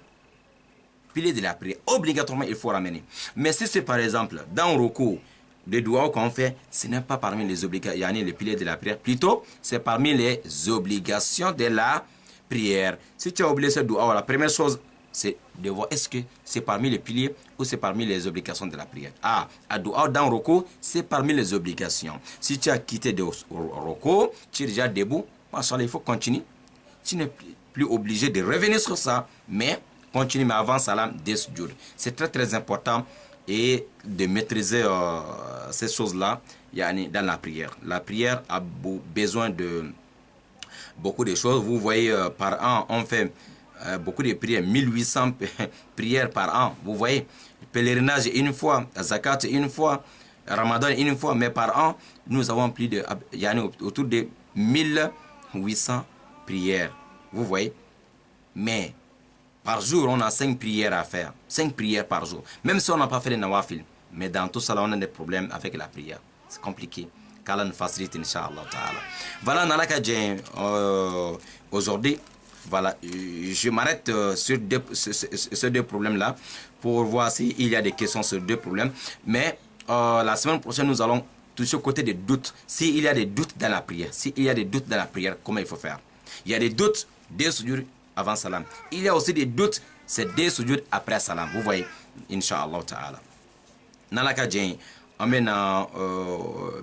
piliers de la prière. Obligatoirement, il faut ramener. Mais si c'est par exemple dans le recours des doigts qu'on fait, ce n'est pas parmi les obligations, les piliers de la prière. Plutôt, c'est parmi les obligations de la prière. Si tu as oublié ce doigt, la première chose, c'est de voir est-ce que c'est parmi les piliers ou c'est parmi les obligations de la prière. Ah, à doigt dans le recours, c'est parmi les obligations. Si tu as quitté le recours, tu es déjà debout, il faut continuer. Tu n'es plus obligé de revenir sur ça, mais continue, mais avant salam des sujoud. C'est très très important et de maîtriser ces choses-là dans la prière. La prière a besoin de beaucoup de choses. Vous voyez, par an, on fait beaucoup de prières, 1800 prières par an. Vous voyez, pèlerinage une fois, zakat une fois, ramadan une fois, mais par an, nous avons plus de, autour de 1800 prières. Vous voyez, mais par jour, on a 5 prières à faire. 5 prières par jour. Même si on n'a pas fait les nawafil. Mais dans tout ça, on a des problèmes avec la prière. C'est compliqué. Qu'Allah nous facilite, Inch'Allah ta'ala. Voilà, Nalakadjen, aujourd'hui, voilà, je m'arrête sur ces deux problèmes-là pour voir s'il y a des questions sur 2 problèmes. Mais la semaine prochaine, nous allons toucher au côté des doutes. S'il y a des doutes dans la prière, comment il faut faire? Il y a des doutes, des sujoud avant salam. Il y a aussi des doutes, c'est des sujoud après salam. Vous voyez, Inch'Allah ta'ala. Nalaka Djen, amena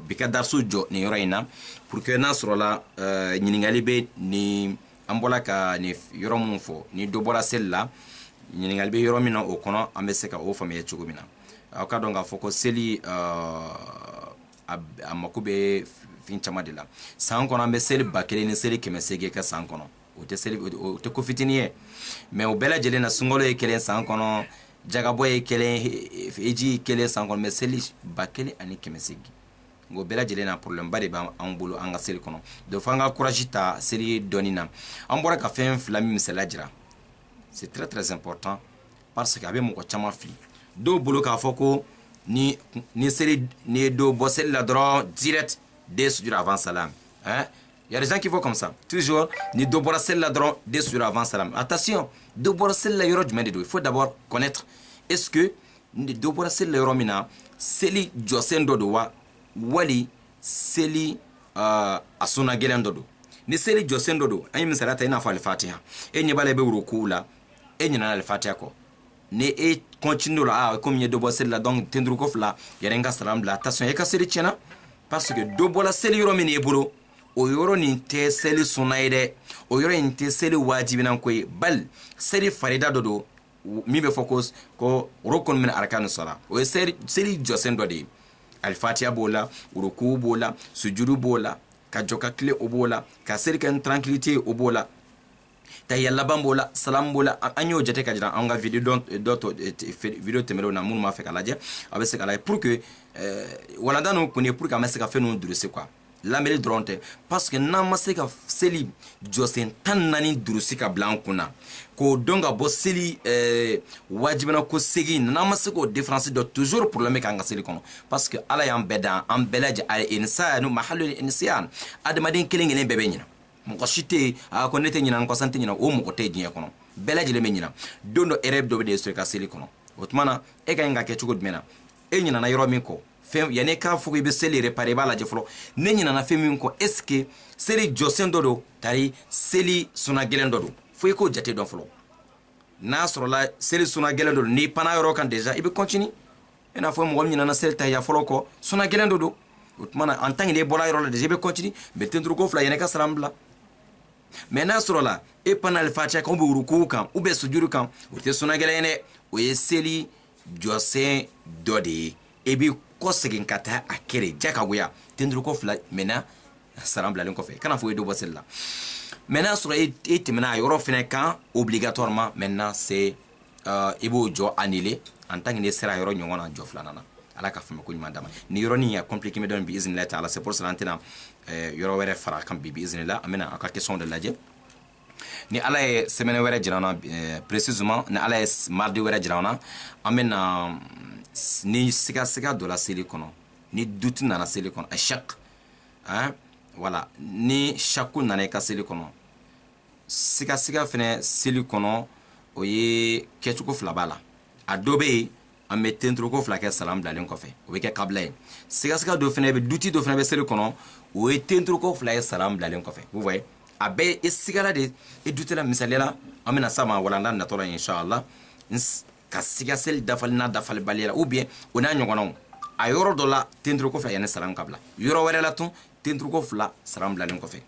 bika darsu jo ni yorayna pour que nasrola ñiningali be ni ambola ka ni yoromu fo ni dobora sella ñiningali be yoromina o kono ambe seka o fami chugumina aka donga foko seli amakube finchama de la san kono ambe seli bakele ni seli kemesege ka san kono o te ko fitiniye mais o bela jele na sungolo e kelen san kono jagaboye kelen eji kelen san kono mais seli bakele ani kemesege ngo bela jele na problème bari ba ambulu anga seli kono do fanga courage ta seli donina ambora ka fen flami misela jira c'est très très important parce que abe mo ko chama fi do bulu ka foko ni seli ni do bosel la dro direct des sur avant salam hein. Il y a des gens qui vont comme ça. Toujours, ni dobora sella dron des sur avant salam. Attention, dobora sella yoro du il faut d'abord connaître est-ce que ni dobora sella yoro mina seli josendo do wa wali seli asuna gelendo do. Ni seli josendo do. Anyi misalata ina fa al-Fatiha. Enye bale be ruku la, enye na al-Fatiha ko. ni e continue la comme ye do bo seli la donc tendru ko fla yere nga salam la attention e ka seli tiena parce que do bo la seli yoro min e bolo o yoro ni te seli sunaide o yoro ni te seli wajibi nan koy bal seli farida do mi be focus ko rokon min arkanu sala o seli josen do de al fatiha bola ruku bola sujudu bola ka joka clé o bola ka seli kan tranquillité o bola tayya laban bola salam bola anyo jete ka jira anga video video temelo na mun ma fe kala je abe se kala pour que wala dano ko ne pour ka messe ka fe no durese quoi lameli dronte parce que na ma se ka seli josen tan nani durusi ka blankuna ko donga bo seli wajibana ko segi na ma se ko différence de toujours problème ka nga seli kono parce que ala yam beda am belaje al insanu mahalul insan admadin kelengelen bebe nyina moko shite a ko nete nyina ko sante nyina o moko te jinya kono belaje le menyina dondo ereb do be de so ka seli kono otmana e ka nga ke chugo dmena e nyina na yoro min ko fem yane ka fuko be seli réparer bala je flo ne nyina na femi ko est ce que seli josen dodo tari seli suna gelen dodo fo ko jate don flo na soro la seli suna gelen dodo ni pana yoro kan déjà ibe continue ena fo mo nyina na seli ta ya flo ko suna gelen dodo otmana en tant que les bola yoro la déjà ibe continue be tendru ko fla yane ka sarambla mais na soro la e pana al fatia ko bu ruku kan ou be sujuru kan o te suna gelen o ye seli josen dodi ebi ko segin kata akere jaka goya tendru ko fla mena salam blalen ko fe kana fo do bosel la maintenant sur et mena yoro fene kan obligatoirement maintenant c'est ibo jo annulé en tant que ne sera yoro nyongona jo fla nana ala ka fama ko nyuma dama ni yoro ni ya compliqué me don bi iznillah taala c'est pour cela antena yoro were fara kan bi iznillah amena aka question de laje ni ala e semaine were jirana précisément ni ala e mardi were jirana amena ni siga de la seli kono ni doute na la seli kono a chaque hein voilà ni chaque nana ka seli kono siga fene seli kono o ye kechuko fla bala adobe a metentro ko fla ke salam dalen ko fe o be ke kabla siga do fene be doute do fene be seli kono o ye tentro ko fla ke salam dalen ko fe vous voyez abe siga de e doute la misalela amena sama wala ndan na tola inshallah ka siga sel dafal na dafal balira ou bien ona nyogona a yoro do la tendru ko fa yana salam kabla yoro were la tun tendru ko fla salam blalen ko fe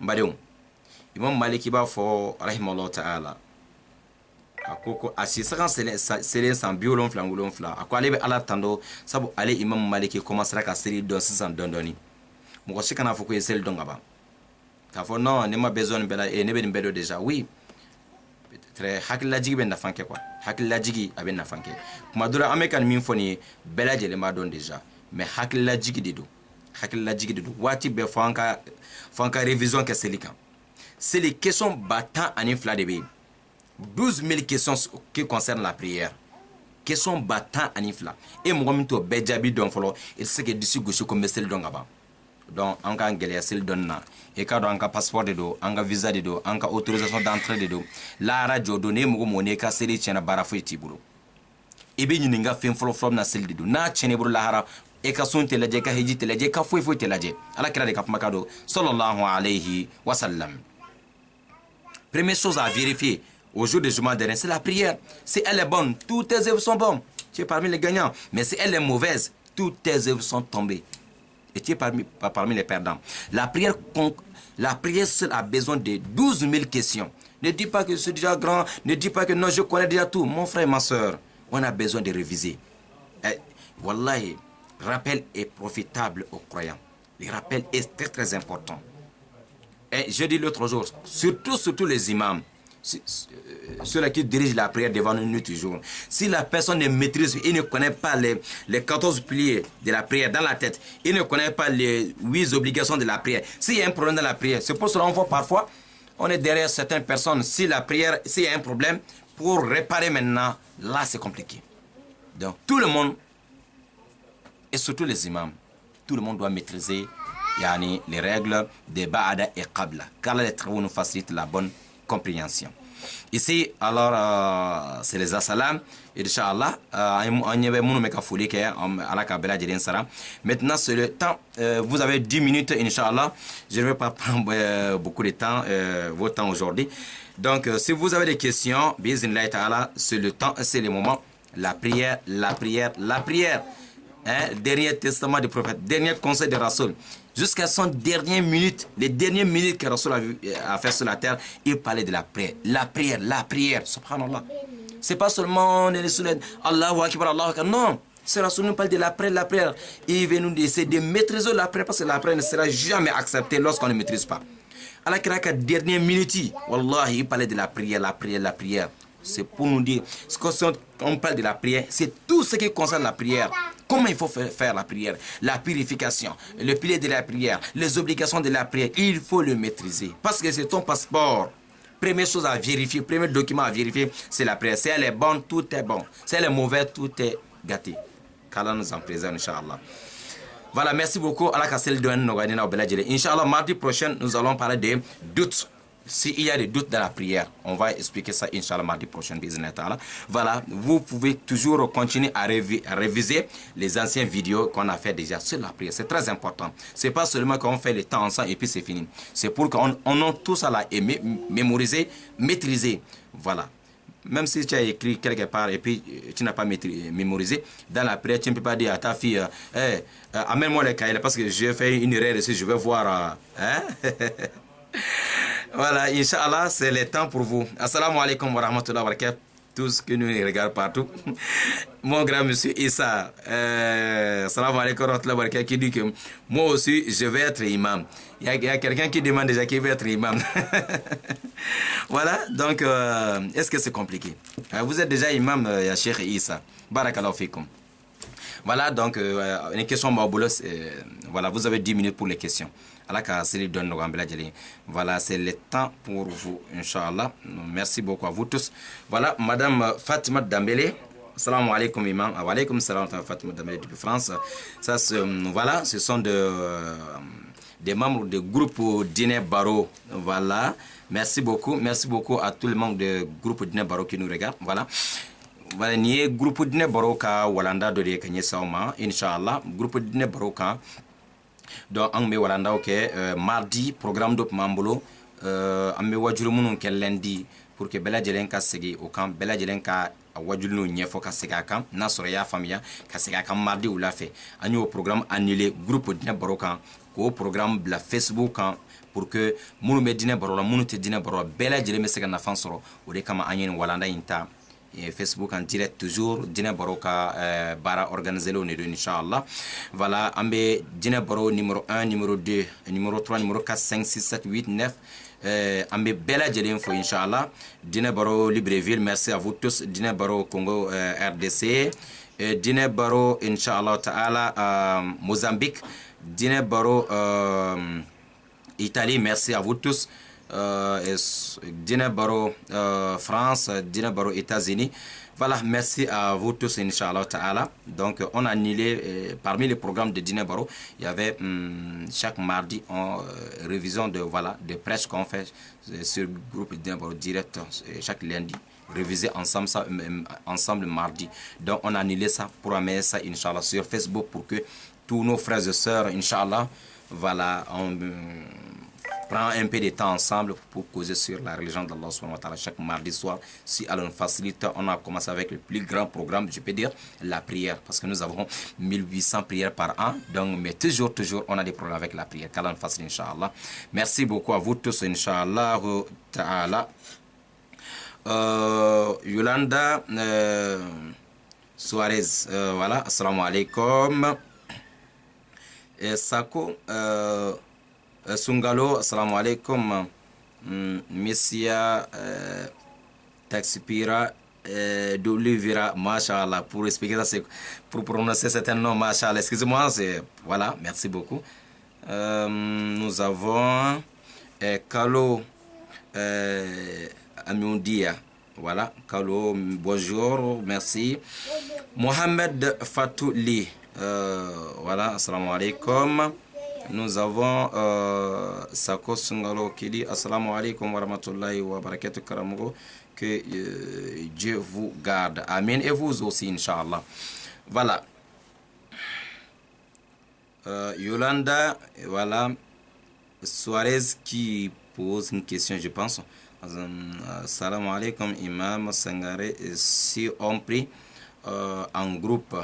mbadew imam maliki ba fo rahimahullah ta'ala akoko asisa kan selen san biolon fla akwa lebe ala tando sabu ale imam maliki commence ka seri don sisan dondoni mo ko sikana fo ko sel don gaba ka fo non ne ma besoin bela e ne be bedo déjà oui très hakilla jigi ben nafanke quoi hakilla jigi aben nafanke kuma dura american min foni bela jele ma don déjà mais hakilla jigi dedo wati be fanka révision que c'est les questions battant en infla de b 12 000 questions qui concernent la prière questions battant en infla et mo minto be jabi don folo il sait que d'ici gauche comme sel don gaba donc en ka ngele sel donna e ka do en ka passeport de do en ka visa de do en ka autorisation d'entrée de do la radio donné mo ne ka seli chena barafo tiburo e be nyinga fen folo from na sel de do na chene buru la hara e ka sunte la je ka hejite la je ka foi te la je ala kira de ka makado sallallahu alayhi wa sallam. Première chose à vérifier au jour de jugement dernier, c'est la prière. Si elle est bonne, toutes tes œuvres sont bonnes, tu es parmi les gagnants. Mais si elle est mauvaise, toutes tes œuvres sont tombées et tu es parmi les perdants. La prière seule a besoin de 12 000 questions. Ne dis pas que c'est déjà grand, ne dis pas que non, je connais déjà tout. Mon frère et ma soeur, on a besoin de réviser. Wallahi, rappel est profitable aux croyants. Le rappel est très très important. Et je dis l'autre jour, surtout les imams, ceux-là qui dirigent la prière devant nous toujours. Si la personne ne maîtrise, il ne connaît pas les 14 piliers de la prière dans la tête, il ne connaît pas les 8 obligations de la prière. S'il y a un problème dans la prière, c'est pour cela qu'on voit parfois, on est derrière certaines personnes. Si la prière, s'il y a un problème, pour réparer maintenant, là c'est compliqué. Donc tout le monde, et surtout les imams, tout le monde doit maîtriser les règles de Ba'ada et Qabla, car les travaux nous facilitent la bonne compréhension. Ici, alors, c'est les assalam. Inch'Allah, on y avait mon folie à la Kabbalah de l'Insara. Maintenant, c'est le temps. Vous avez 10 minutes, Inch'Allah. Je ne vais pas prendre beaucoup de temps, votre temps aujourd'hui. Donc, si vous avez des questions, Bismillah ta'ala, c'est le temps, c'est le moment. La prière, la prière, la prière. Hein? Dernier testament du prophète, dernier conseil de Rasoul. Jusqu'à son dernière minute, les dernières minutes que Rasoul a fait sur la terre, il parlait de la prière. La prière, la prière. Subhanallah. C'est pas seulement Allahu Akbar, Allahu Akbar. Non, c'est Rasoul nous parle de la prière, la prière. Il veut nous essayer de maîtriser la prière parce que la prière ne sera jamais acceptée lorsqu'on ne maîtrise pas. À la dernière minute, Wallahi, il parlait de la prière, la prière, la prière. C'est pour nous dire, quand on parle de la prière, c'est tout ce qui concerne la prière. Comment il faut faire la prière, la purification, le pilier de la prière, les obligations de la prière. Il faut le maîtriser parce que c'est ton passeport. Première chose à vérifier, premier document à vérifier, c'est la prière. Si elle est bonne, tout est bon. Si elle est mauvaise, tout est gâté. Qu'Allah nous en préserve, Inch'Allah. Voilà, merci beaucoup. Inch'Allah, mardi prochain, nous allons parler des doutes. S'il y a des doutes dans la prière, on va expliquer ça, Inch'Allah, mardi prochain. Voilà, vous pouvez toujours continuer à réviser les anciennes vidéos qu'on a fait déjà sur la prière. C'est très important. C'est pas seulement qu'on fait le temps ensemble et puis c'est fini. C'est pour qu'on a tous à la mémoriser, maîtriser. Voilà. Même si tu as écrit quelque part et puis tu n'as pas mémorisé, dans la prière, tu ne peux pas dire à ta fille, amène-moi les cahiers parce que j'ai fait une erreur ici, je vais voir. Voilà, Inch'Allah, c'est le temps pour vous. Assalamu alaikum wa rahmatullahi wa barakatuh. Tous que nous regardons partout. Mon grand monsieur Issa, assalamu alaikum wa rahmatullahi wa barakatuh, qui dit que moi aussi, je vais être imam. Il y a quelqu'un qui demande déjà qu'il veut être imam. Voilà, donc, est-ce que c'est compliqué? Vous êtes déjà imam, ya Cheikh Issa. Barakallahu fikum. Voilà, donc, une question voilà, vous avez 10 minutes pour les questions. Voilà, c'est le temps pour vous, Inch'Allah. Merci beaucoup à vous tous. Voilà, Madame Fatima Dambélé. Salam alaikum, imam. Wa alaikum salam, Fatima Dambélé depuis France. Ça, voilà, ce sont des membres du groupe Dîner Baro. Voilà, merci beaucoup à tout le monde du groupe Dîner Baro qui nous regarde. Voilà. Voilà, ni groupe Dîner Baro ka Walanda de Kanye Sauma, Inch'Allah, groupe Dîner Baro ka. Donc, on me walanda mardi programme de Mambolo, on me wajulumun ke lundi pour que bela jelen ka segi au camp bela jelen ka wajulu nyefo ka sega kam na soro ya famia ka sega kam mardi ou la fait anyo programme annulé groupe Dîner Baro kan ko programme la Facebook kan pour que munu me Dîner Baro la munu te Dîner Baro bela jelen me sega na fan soro o de kama anyen walanda inta Facebook en direct toujours Dîner Baro ka bara organisé le de Inch'Allah. Voilà, ambe Dîner Baro numéro 1, numéro 2, numéro 3, numéro 4, 5, 6, 7, 8, 9. Ambe bela jeli info Inch'Allah. Dîner Baro Libreville, merci à vous tous. Dîner Baro Congo RDC. Dîner Baro Inch'Allah Ta'ala Mozambique. Dîner Baro Italie, merci à vous tous. Dîner Baro France, Dîner Baro États-Unis. Voilà, merci à vous tous, Inch'Allah Ta'ala. Donc, on a annulé, parmi les programmes de Dîner Baro, il y avait chaque mardi en révision de prêches qu'on fait sur le groupe Dîner Baro direct chaque lundi. Réviser ensemble mardi. Donc, on a annulé ça pour amener ça, Inch'Allah, sur Facebook pour que tous nos frères et sœurs, Inch'Allah, voilà, on prend un peu de temps ensemble pour causer sur la religion d'Allah subhanahu wa ta'ala chaque mardi soir. Si Allah nous facilite, on a commencé avec le plus grand programme, je peux dire, la prière. Parce que nous avons 1800 prières par an. Donc, mais toujours, on a des problèmes avec la prière. Qu'Allah nous facilite, Inch'Allah. Merci beaucoup à vous tous, Inch'Allah ta'ala. Yolanda Suarez, voilà, assalamu alaikum. Sako Sungalo, assalamu alaikum. Messia Taxipira d'Olivera, mashallah, pour expliquer ça, c'est pour prononcer certains noms, mashallah. Excusez-moi, c'est voilà, merci beaucoup. Nous avons Kalo Amiondia, voilà, Kalo, bonjour, merci. Mohamed Fatouli, voilà, assalamu alaikum. Nous avons Sako Sungalo qui dit Assalamu alaikum wa rahmatullahi wa barakatuh Karamogo. Que Dieu vous garde. Amen. Et vous aussi, Inch'Allah. Voilà. Yolanda, voilà. Suarez qui pose une question, je pense. Assalamu alaikum, Imam Sangare. Si on prie en groupe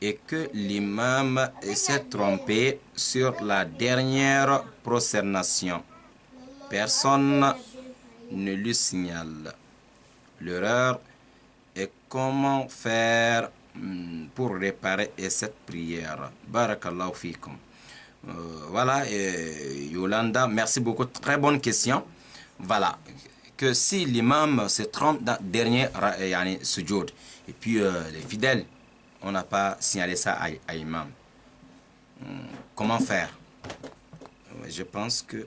et que l'imam s'est trompé sur la dernière prosternation, personne ne lui signale l'erreur et comment faire pour réparer cette prière. Barakallahu fikum. Voilà, Yolanda, merci beaucoup. Très bonne question. Voilà, que si l'imam se trompe dans le dernier sujoud, et puis les fidèles, on n'a pas signalé ça à l'imam. Comment faire? Je pense que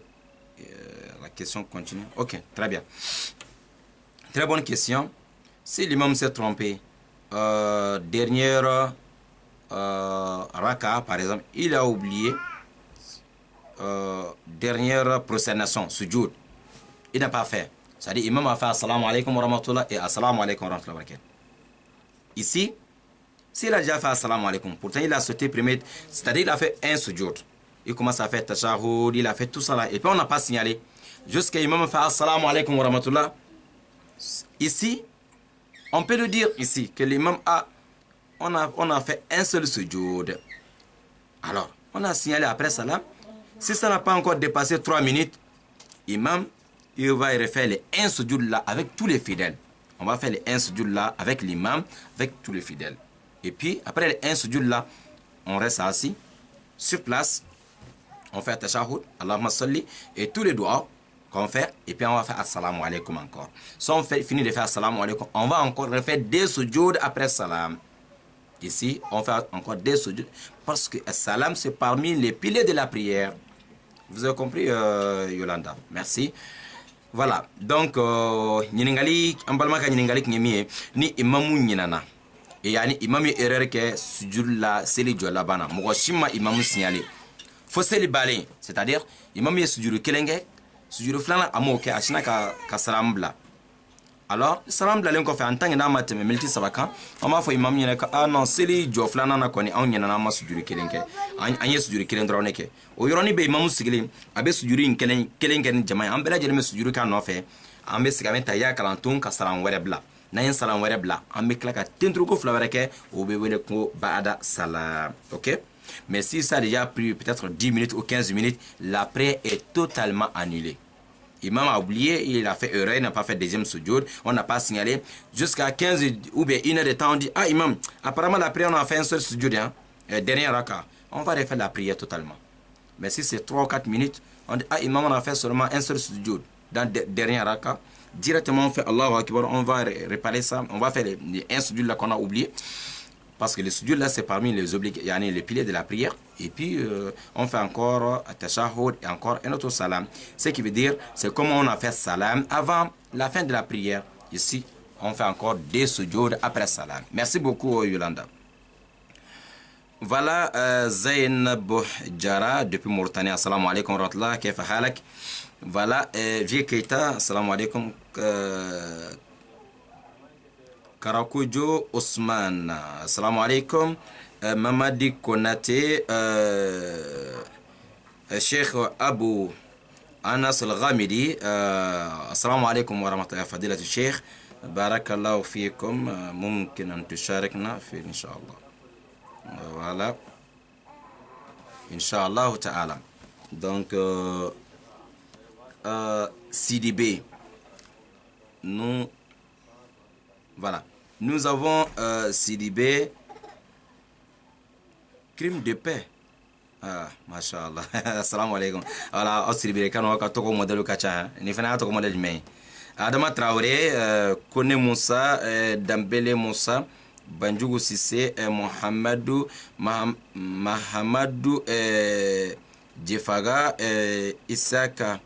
la question continue. Ok, très bien. Très bonne question. Si l'imam s'est trompé, dernière raka, par exemple, il a oublié dernière prosternation, sujoud. Il n'a pas fait. C'est-à-dire, l'imam a fait assalamu alaikum wa rahmatullah et assalamu alaikum wa rahmatullah wa barakatuh. Ici, s'il a déjà fait assalamu alaikum, pourtant il a sauté premier, c'est-à-dire il a fait un sujoud. Il commence à faire tashahhud, il a fait tout ça là, et puis on n'a pas signalé. Jusqu'à l'imam fait assalamu alaikum wa rahmatullah. Ici, on peut le dire ici, que l'imam on a fait un seul sujoud. Alors, on a signalé après ça. Si ça n'a pas encore dépassé 3 minutes, imam, il va refaire les 1 sujoud là avec tous les fidèles. On va faire les 1 sujoud là avec l'imam, avec tous les fidèles. Et puis, après les 1 sujoud là, on reste assis, sur place, on fait tashahhud, Allahumma salli, et tous les doigts qu'on fait, et puis on va faire assalamu alaikum encore. Si on finit de faire assalamu alaikum, on va encore refaire des sujoud après salam. Ici, on fait encore des sujoud, parce que salam, c'est parmi les piliers de la prière. Vous avez compris, Yolanda? Merci. Voilà. Donc, Nyiningali, Ambalmaka Nyiningali Knyemie, ni imamu Nyinana. Et yani imam erreur que sujoud la, c'est les jola bana. Mogoshima imamu signalé. Faut se les balayer. C'est-à-dire, imam est sujoud kelenge, sujoud flana amoke, achina ka salam bla. Alors, salam bla l'enko fait en tant que n'a mateme, melti sabaka, on m'a fait imam nyene ka, ah non, c'est les jo flana na koni, on nyana ma sujoud kelenge. Anye sujoud kelendroneke. O yoroni be imamu sigli, abe sujoud in kelenge ni jamaï, ambela jene me sujoud ka no fait, ambe sigamenta ya kalantung ka salam were bla. N'a salam were bla, ambe klaka tentruko flavereke, ou be wele ko baada salam. Ok? Mais si ça a déjà pris peut-être 10 minutes ou 15 minutes, la prière est totalement annulée. Imam a oublié, il a fait erreur, il n'a pas fait deuxième sujoud, on n'a pas signalé. Jusqu'à 15 ou bien 1 heure de temps, on dit, ah imam, apparemment la prière, on a fait un seul sujoud, hein, dernier raka. On va refaire la prière totalement. Mais si c'est 3 ou 4 minutes, on dit, ah imam, on a fait seulement un seul sujoud dans le dernier raka. Directement, on fait Allahu Akbar, on va réparer ça, on va faire un sujoud là qu'on a oublié. Parce que le sujoud là, c'est parmi les piliers de la prière. Et puis, on fait encore tashahhud et encore un autre salam. Ce qui veut dire, c'est comme on a fait salam avant la fin de la prière. Ici, on fait encore des sujoud après salam. Merci beaucoup, Yolanda. Voilà, Zainab Jara, depuis Mauritanie. Assalamu alaikum wa rahmatullah, kayfa halak. Voilà, Vie Keita, assalamu alaikum. Karakujo Osman, assalamu alaikum. Mamadi Konate, Cheikh Abu Anas Al-Ghamidi, assalamu alaikum wa rahmatullahi fadilat Cheikh. Barakallahu fiikum, mumkin an tusharikna fi inshallah. Voilà. Inch'Allah ta'ala. Donc, CDB. Voilà. Nous avons CDB. Crime de paix. Ah, mashallah. Assalamu alaikum. Voilà, CDB, quand on a toko modèle kacha, ni fana toko modèle mais. Adama Traoré, Kone Moussa, Dambele Moussa, Banjougou Sissé, Mohamedou, Mahamadou, Djefaga, Isaka,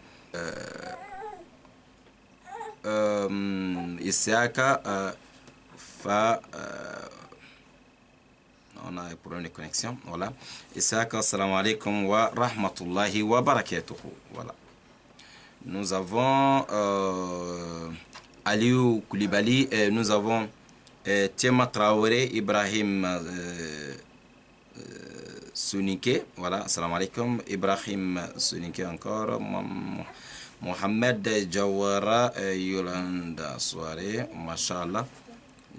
on a un problème de connexion. Voilà. Isaac, assalamu alaikum wa rahmatullahi wa barakatuh. Voilà. Nous avons Aliou Koulibaly, nous avons Tiema Traoré, Ibrahim Sounike, voilà, assalamu alaikum, Ibrahim Sounike encore, Mohamed Jawara, Yolanda Soare, Mashallah.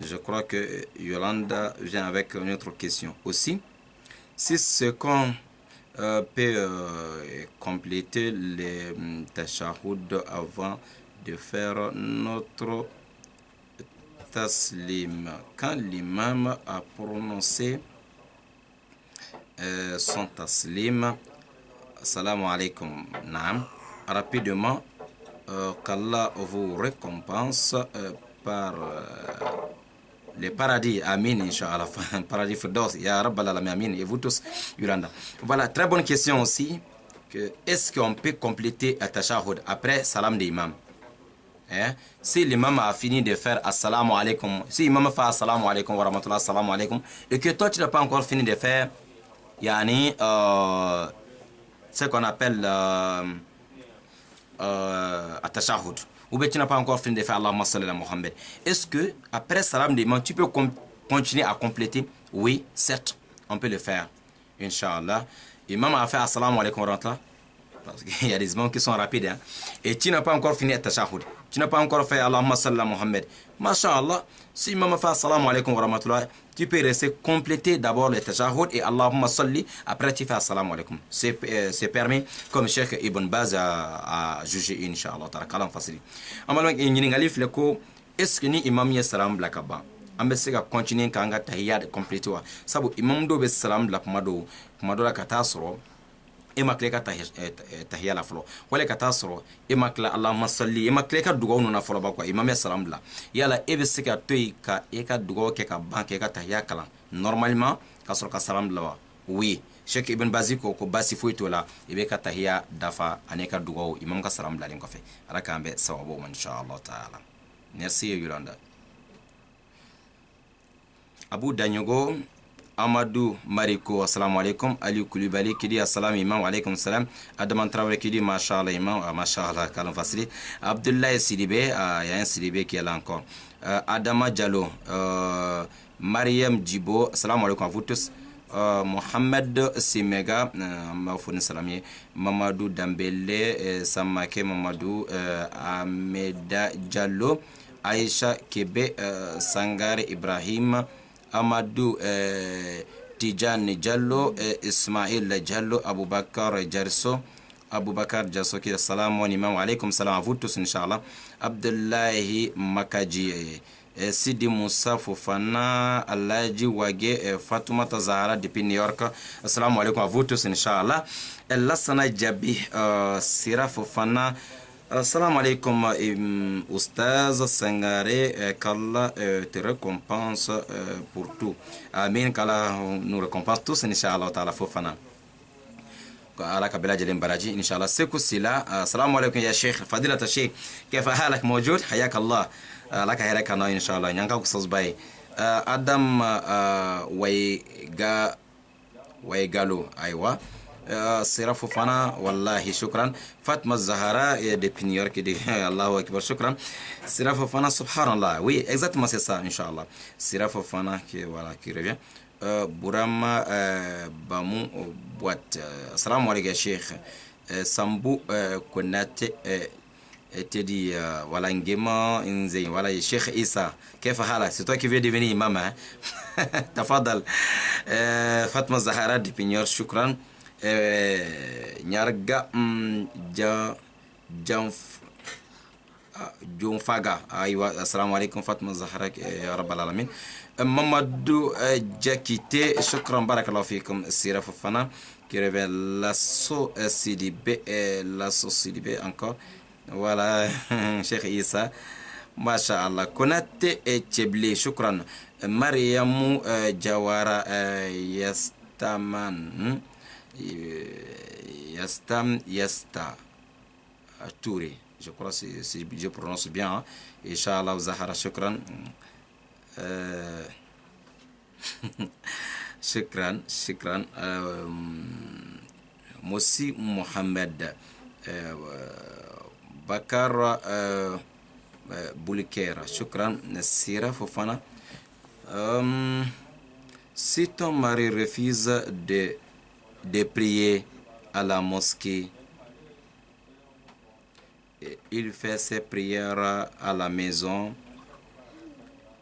Je crois que Yolanda vient avec une autre question aussi. Si ce qu'on peut compléter les tashahhud avant de faire notre taslim, quand l'imam a prononcé son taslim, salam alaikum, naam, rapidement, qu'Allah vous récompense par le paradis, amin, Inch'Allah, paradis Firdaus, ya Rabbal Alamin, amin, et vous tous, Yolanda. Voilà, très bonne question aussi, est-ce qu'on peut compléter le tashahhud après salam de l'imam? Si l'imam a fini de faire assalamu alaikum, si l'imam fait assalamu alaikum wa rahmatullah, assalamu alaikum, et que toi tu n'as pas encore fini de faire, yani, ce qu'on appelle at-tashahhud, ou bien tu n'as pas encore fini de faire Allahumma salli ala Muhammad, est-ce que après salam de l'imam tu peux continuer à compléter? Oui, certes, on peut le faire, Inch'Allah. L'imam a fait assalamu alaikum wa rahmatullah, parce qu'il y a des imams qui sont rapides, hein? Et tu n'as pas encore fini at-tashahhud, tu n'as pas encore fait Allahumma salli ala Muhammad, masha'Allah, si l'imam a fait assalamu alaikum wa rahmatullah, tu peux rester compléter d'abord le tashahhud et Allahumma salli, après tu fais assalamu alaikum. C'est permis, comme Cheikh Ibn Baz a jugé, Inch'Allah, kalam fasili. Amalwa ngali fleko, est-ce que ni imam ya salam blakaba? Ambe sega continuer kanga tahiyat compléter wa. Sabu imam do be salam blak mado la katasro. Ema kleka tahiyya la folo wala ka tasro ema kla Allahumma salli ema kleka dugaw no na folo ba ko imam ya salam la yala ebe sika toy ka e ka dugaw ke ka banke ka tahiyya kala normalement ka soro ka salam la oui Sheikh Ibn Bazi ko basi foito la ebe ka tahiyya dafa aneka dugaw imam ka salam la len ko fe ala kambe sawabo inshallah taala. Merci Yolanda. Abu Danyogo Amadou Mariko, assalamu alaikum. Aliou Koulibaly qui dit assalamu imam alaikum salam. Adaman Traoré qui dit mashallah imam, mashallah kalam facile. Abdullah Sidibé, il y a un Sidibé qui est là encore. Adama Diallo, Mariam Djibo, assalamu alaikum à vous tous. Mohamed Simega, Mamadou Dambele, Samake Mamadou, Ahmeda Diallo, Aïcha Kebe, Sangare Ibrahim, Amadou Tijani Diallo, Ismail Diallo, Aboubakar Jarso qui salam imam alaikum salam à vous tous inshallah. Abdullahi Makaji, Sidi Moussa Fofana, Alaji Wage, Fatoumata Zahra depuis New York, assalamu alaikum à vous tous inshallah. Lassana Djabi, Sira Fofana, assalamu alaikum Oustaz Sangare, qu'Allah te récompense pour tout. Amin, qu'Allah nous récompense tous inshallah ta'ala Fofana. على كبلا جلين براجي إن شاء الله سيكو سلا. السلام عليكم يا شيخ فضيلة الشيخ، كيف حالك؟ موجود؟ حياك الله. لك هيرك أنا إن شاء الله نيانكا قصص باي. آدم ويغالو أيوة. سيرافو فانا والله شكرا. فاطمة الزهراء دي نيويورك دي الله أكبر شكرا. سيرافو فانا سبحان الله. Oui exactement c'est ça إن شاء الله. سيرافو فانا qui voilà qui revient. Bourama Bamou Boîte. Assalamu alaikum Cheikh. Sambou Konate te dit voilà ngema nzei voilà Cheikh Issa. كيف حالك? C'est toi qui veux devenir imam hein? تفضل. Fatma Zahara de Pignor shukran. Nyarga Jom Faga aywa assalamu alaikum Fatma Zahra ya rabbal alamin. Mamadou Jakite shukran barakallahu fikum. Sira Fofana qui révèle l'assaut CDB encore voilà. Cheikh Issa mashallah. Konate Cheble shukran. Mariamou Jawara Yastaman Yasta Touré, je crois que je prononce bien hein? Inch'Allah Zahara shukran. Shukran. Moussi Mohamed Bakar Boulikera. Shukran. Sira Fofana. Si ton mari refuse de prier à la mosquée, il fait ses prières à la maison,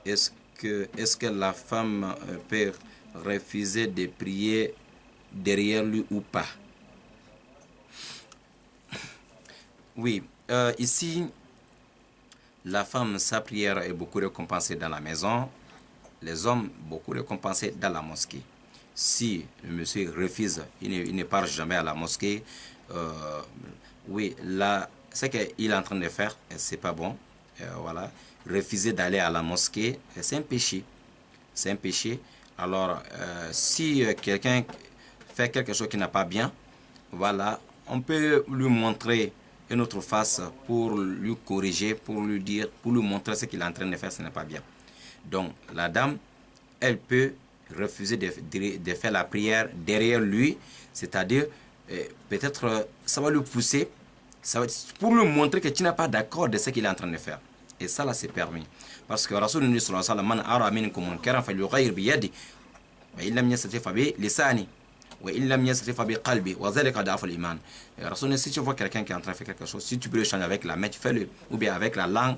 est-ce que la femme peut refuser de prier derrière lui ou pas? Oui, ici, la femme, sa prière est beaucoup récompensée dans la maison, les hommes, beaucoup récompensés dans la mosquée. Si le monsieur refuse, il ne part jamais à la mosquée, oui, là, ce qu'il est en train de faire, c'est pas bon. Voilà, refuser d'aller à la mosquée, c'est un péché. C'est un péché. Alors, si quelqu'un fait quelque chose qui n'est pas bien, voilà, on peut lui montrer une autre face pour lui corriger, pour lui dire, pour lui montrer ce qu'il est en train de faire, ce n'est pas bien. Donc, la dame, elle peut refuser de faire la prière derrière lui, c'est-à-dire, peut-être, ça va lui pousser, pour lui montrer que tu n'es pas d'accord de ce qu'il est en train de faire. Et ça, là, c'est permis. Parce que Rasulullah sallallahu alayhi wa sallam, man ara minkum munkaran falyughayyir bi yadihi, wa in lam yastati' fa bi lisanihi, wa in lam yastati' fa bi qalbihi, wa dhalika ad'afu al-iman. Rasulullah, si tu vois quelqu'un qui est en train de faire quelque chose, si tu peux le changer avec la main, tu fais-le, ou bien avec la langue,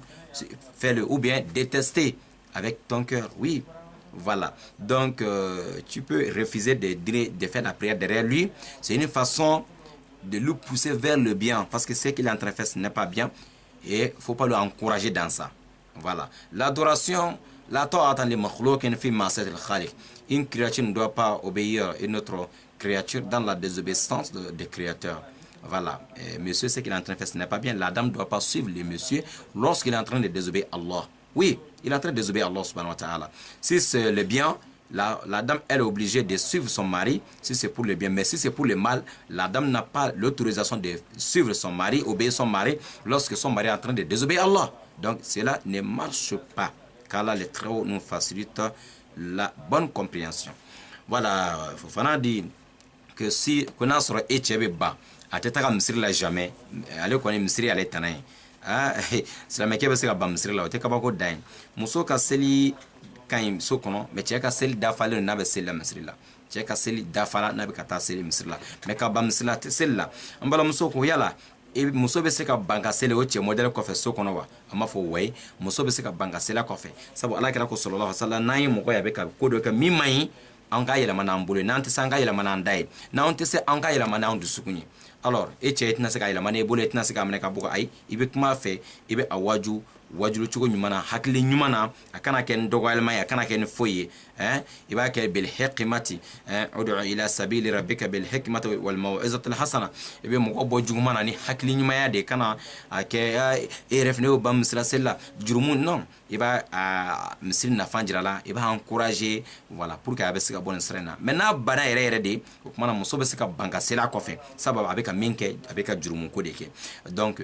fais-le, ou bien détester avec ton cœur. Oui, voilà. Donc, tu peux refuser de faire la prière derrière lui. C'est une façon de le pousser vers le bien, parce que ce qu'il est en train de faire, ce n'est pas bien, et il ne faut pas le encourager dans ça. Voilà. L'adoration, la ta'ata li makhloukin fi ma'siyati al-khaliq. Une créature ne doit pas obéir à une autre créature dans la désobéissance des créateurs. Voilà. Et monsieur, ce qu'il est en train de faire, ce n'est pas bien. La dame ne doit pas suivre le monsieur lorsqu'il est en train de désobéir à Allah. Oui, il est en train de désobéir à Allah subhanahu wa ta'ala. Si c'est le bien, la dame, elle est obligée de suivre son mari si c'est pour le bien. Mais si c'est pour le mal, la dame n'a pas l'autorisation de suivre son mari, obéir son mari, lorsque son mari est en train de désobéir à Allah. Donc cela ne marche pas. Qu'Allah le Très-Haut nous facilite la bonne compréhension. Voilà, Fofana dit que si on a sur Echebe-Ba, à Tetaka Msirila jamais, allez qu'on est Msiri à l'étanaï. C'est la mec qui va se faire Msirila, au Tekabako Dain. Mousso Kasseli. Quand so kono mais cɛ ka seli dafalen n'a bɛ seli la misiri la, cɛ ka seli dafala n'a bɛ ka taa seli misiri la, mais ka ban misiri la tɛ seli la. An balimamuso ko yala muso bɛ se ka ban ka seli o cɛ modèle kɔfɛ so kɔnɔ wa? A ma fɔ wayi, muso bɛ se ka ban ka seli kɔfɛ, sabu Alakira ko sallallahu alaihi wasallam, n'an ye mɔgɔ ye a bɛ ka ko dɔ kɛ min man ɲi, an ka yɛlɛma n'an bolo ye, n'an tɛ se an ka yɛlɛma n'an da ye, n'an tɛ se an ka yɛlɛma n'an dusukun ye. Alors e cɛ i tɛna se ka yɛlɛma n'e bolo, e tɛna se ka minɛ ka bɔ ayi, i bɛ kuma a fɛ, i bɛ a wajulu cogo ɲuman na, hakili ɲuman na, a kana kɛ ni dɔgɔyalima ye, a kana kɛ ni foyi ye, i b'a kɛ bil hikmati, ud'u ila sabili rabbika bil hikmati wal maw'izati al hasana. I bɛ mɔgɔ bɔ juguman na ni hakili ɲumanya de, kana a kɛ e yɛrɛ fɛnɛ y'o ban misira seli la, jurumu non, i b'a misiri nafa jira la, i b'a encourager, voilà, pour que a bɛ se ka bɔ nin sira in na. Mais n'a banna yɛrɛ yɛrɛ de, o kuma na muso bɛ se ka ban ka seli a kɔfɛ, sabu a bɛ ka min kɛ, a bɛ ka jurumu ko de kɛ. Donc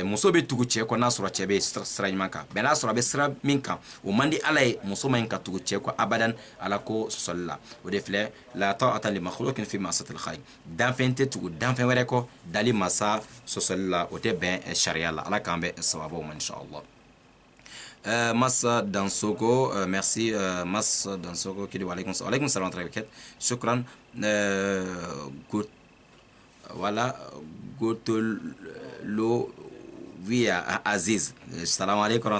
muso bɛ tugu cɛ kɔ n'a sɔrɔ cɛ bɛ sira ɲuman kan, mais n'a sɔrɔ a bɛ sira min kan, o man di Ala ye muso ma ɲi ka tugu cɛ kɔ abadan, Ala ko sɔsɔli la. O de filɛ la ta'ata li makhluqin fi ma'siyati al-khaliq. Danfɛn tɛ tugu danfɛn wɛrɛ kɔ dali masa sɔsɔli la, o tɛ bɛn sariya la. Ala k'an bɛ sababu ma inshallah. Massa Dansoko, merci Massa Dansoko qui dit wa alaykum salam très bien. Shukran. Voilà, Gotolo via Aziz. Salam alaikum.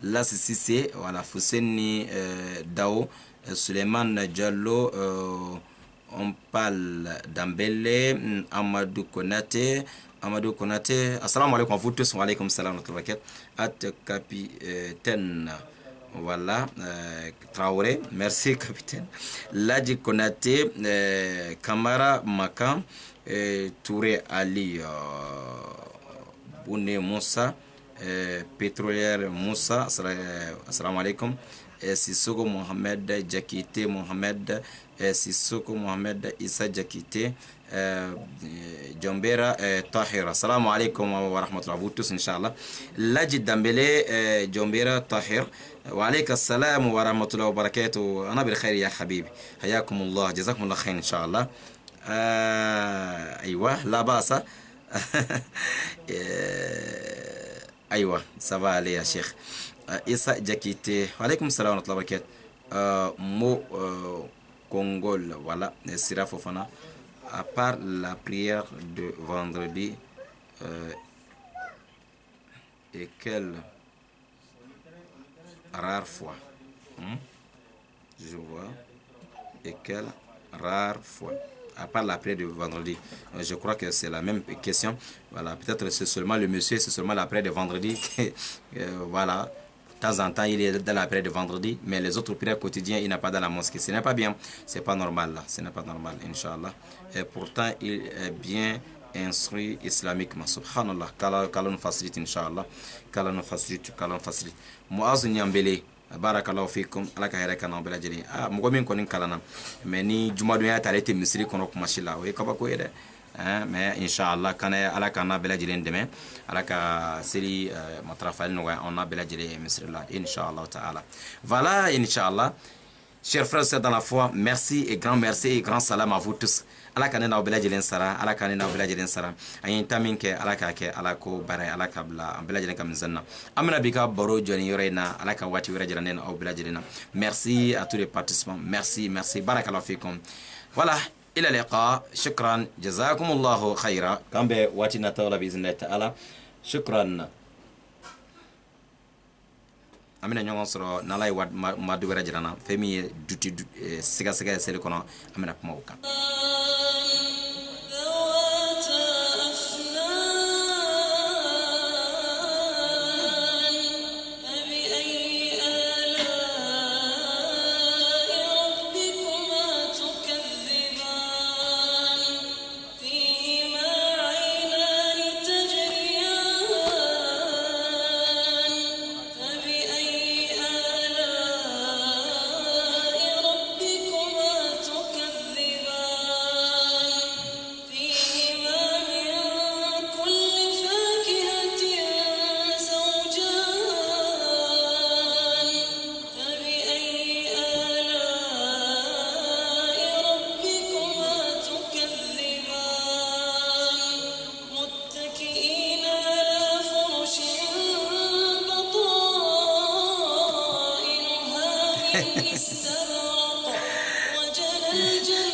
Là, c'est voilà, Fousseni Dao, Suleiman Diallo, on parle d'Ambele, Amadou Konate. Assalamu alaikum à vous tous, wa alaykum salam wa rahmatullah. At capitaine, voilà, Traoré, merci capitaine. Ladji Konate, Kamara Makan, Touré Ali, Boune Moussa, Pétrolière Moussa, assalamu alaikum. Sissoko Mohamed Jakite Mohamed Sissoko Mohamed Issa Jakite Djombera Tahir. Assalamu alaikum wa rahmatullahi vous tous inshallah. Lajid Dambele Djombera Tahir. وعليك السلام ورحمة الله وبركاته. أنا بالخير يا حبيبي حياكم الله جزاكم الله خير إن شاء الله. أيوة لا بأس. أيوة سافا علي يا شيخ. إسا جاكيتي وعليكم السلام ورحمة الله وبركاته. مو Congol voilà Sira Fofana. À part la prière de vendredi et quelle rare fois je vois et quelle rare fois à part la prière de vendredi. Je crois que c'est la même question. Voilà, peut-être c'est seulement le monsieur, c'est seulement la prière de vendredi. Voilà, de temps en temps il est dans la prière de vendredi, mais les autres prières quotidiennes il n'a pas dans la mosquée. Ce n'est pas bien, c'est pas normal là, ce n'est pas normal, Inch'Allah. Et pourtant il est bien instruit islamiquement. Subhanallah, qu'Allah nous facilite, Inch'Allah. Qu'Allah nous facilite, qu'Allah nous facilite. Muaz Nyambele, barakallahu fikum, ala ka hɛrɛ kana bɛɛ lajɛlen. Mɔgɔ min kɔni kalanna, mais ni jumadonya taara te misiri kɔnɔ kuma si la, o ye kabako ye dɛ. Mais Inch'Allah, kana ala kana bɛɛ lajɛlen dɛmɛ, ala ka seli matarafali nɔgɔya an n'a bɛɛ lajɛlen misiri la, Inch'Allah ta'ala. Voilà, Inch'Allah. Chers frères et sœurs dans la foi, merci et grand salam à vous tous. Ala ka ne n'aw bɛɛ lajɛlen sara, ala ka ne n'aw bɛɛ lajɛlen sara. An ye ta min kɛ, ala k'a kɛ ala ko baara ye, ala ka bila an bɛɛ lajɛlen ka mizani na. An bɛna bi ka baro jɔ nin yɔrɔ in na, ala ka waati wɛrɛ jira ne n'aw bɛɛ lajɛlen na. Merci à tous les participants, merci, barakallahu fikum. Voilà, ila liqa, shukran, jazakumullahu khayra. Kan bɛ waati nataw la biizni ta'ala, shukran. An bɛna ɲɔgɔn sɔrɔ n'ala ye madu wɛrɛ jira na, fɛn min ye duti sigasɛgɛ ye seli kɔnɔ, an bɛna kuma o kan.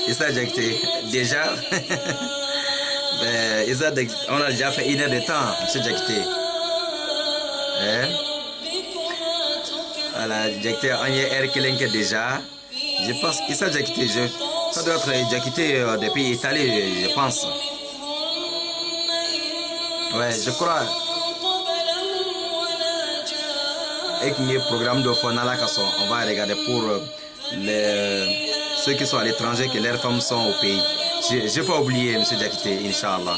Issa Jakite, déjà, on a déjà fait 1 heure de temps, monsieur Jakite. Voilà, Jakite, on y est R déjà. Je pense, Issa Jakite, ça doit être Jakite depuis Italie, je pense. Ouais, je crois. Avec le programme de Fonala on va regarder pour ceux qui sont à l'étranger, que leurs femmes sont au pays. Je n'ai pas oublié, M. Jakite, Inch'Allah.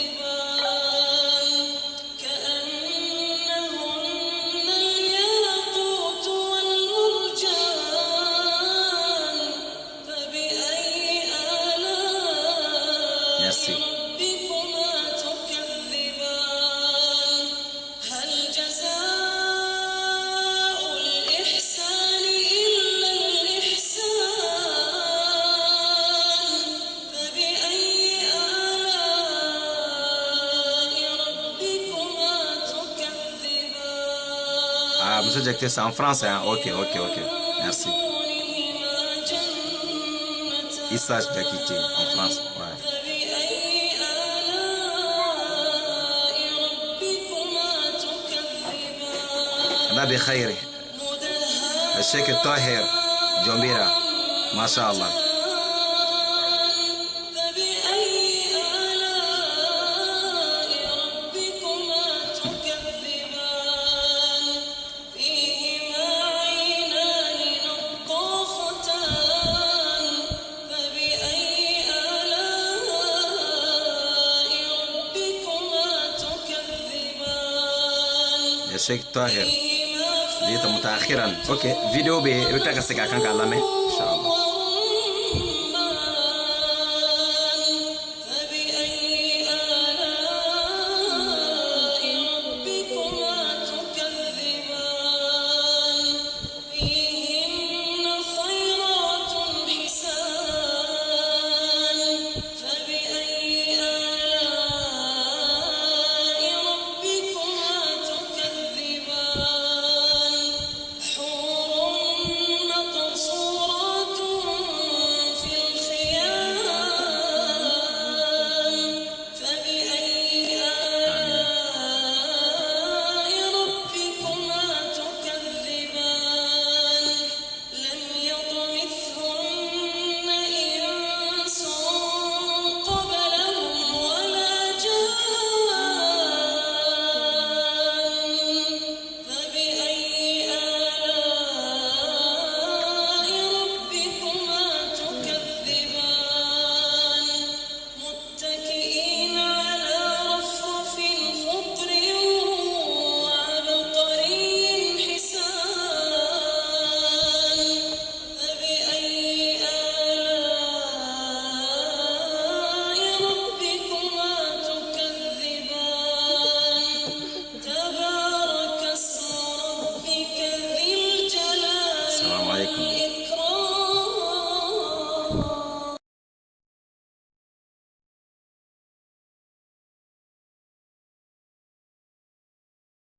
Merci. Monsieur Jakite, c'est en France, hein? Ok. Merci. Issa Jakite, en France, ouais. Nabi Khairi, Sheikh Tahir, Djombera, Masha'Allah. Sheikh Tahir, Jita mutaakhiran. Ok, vidéo be e be tila ka segin a kan k'a lamɛn. Inshallah.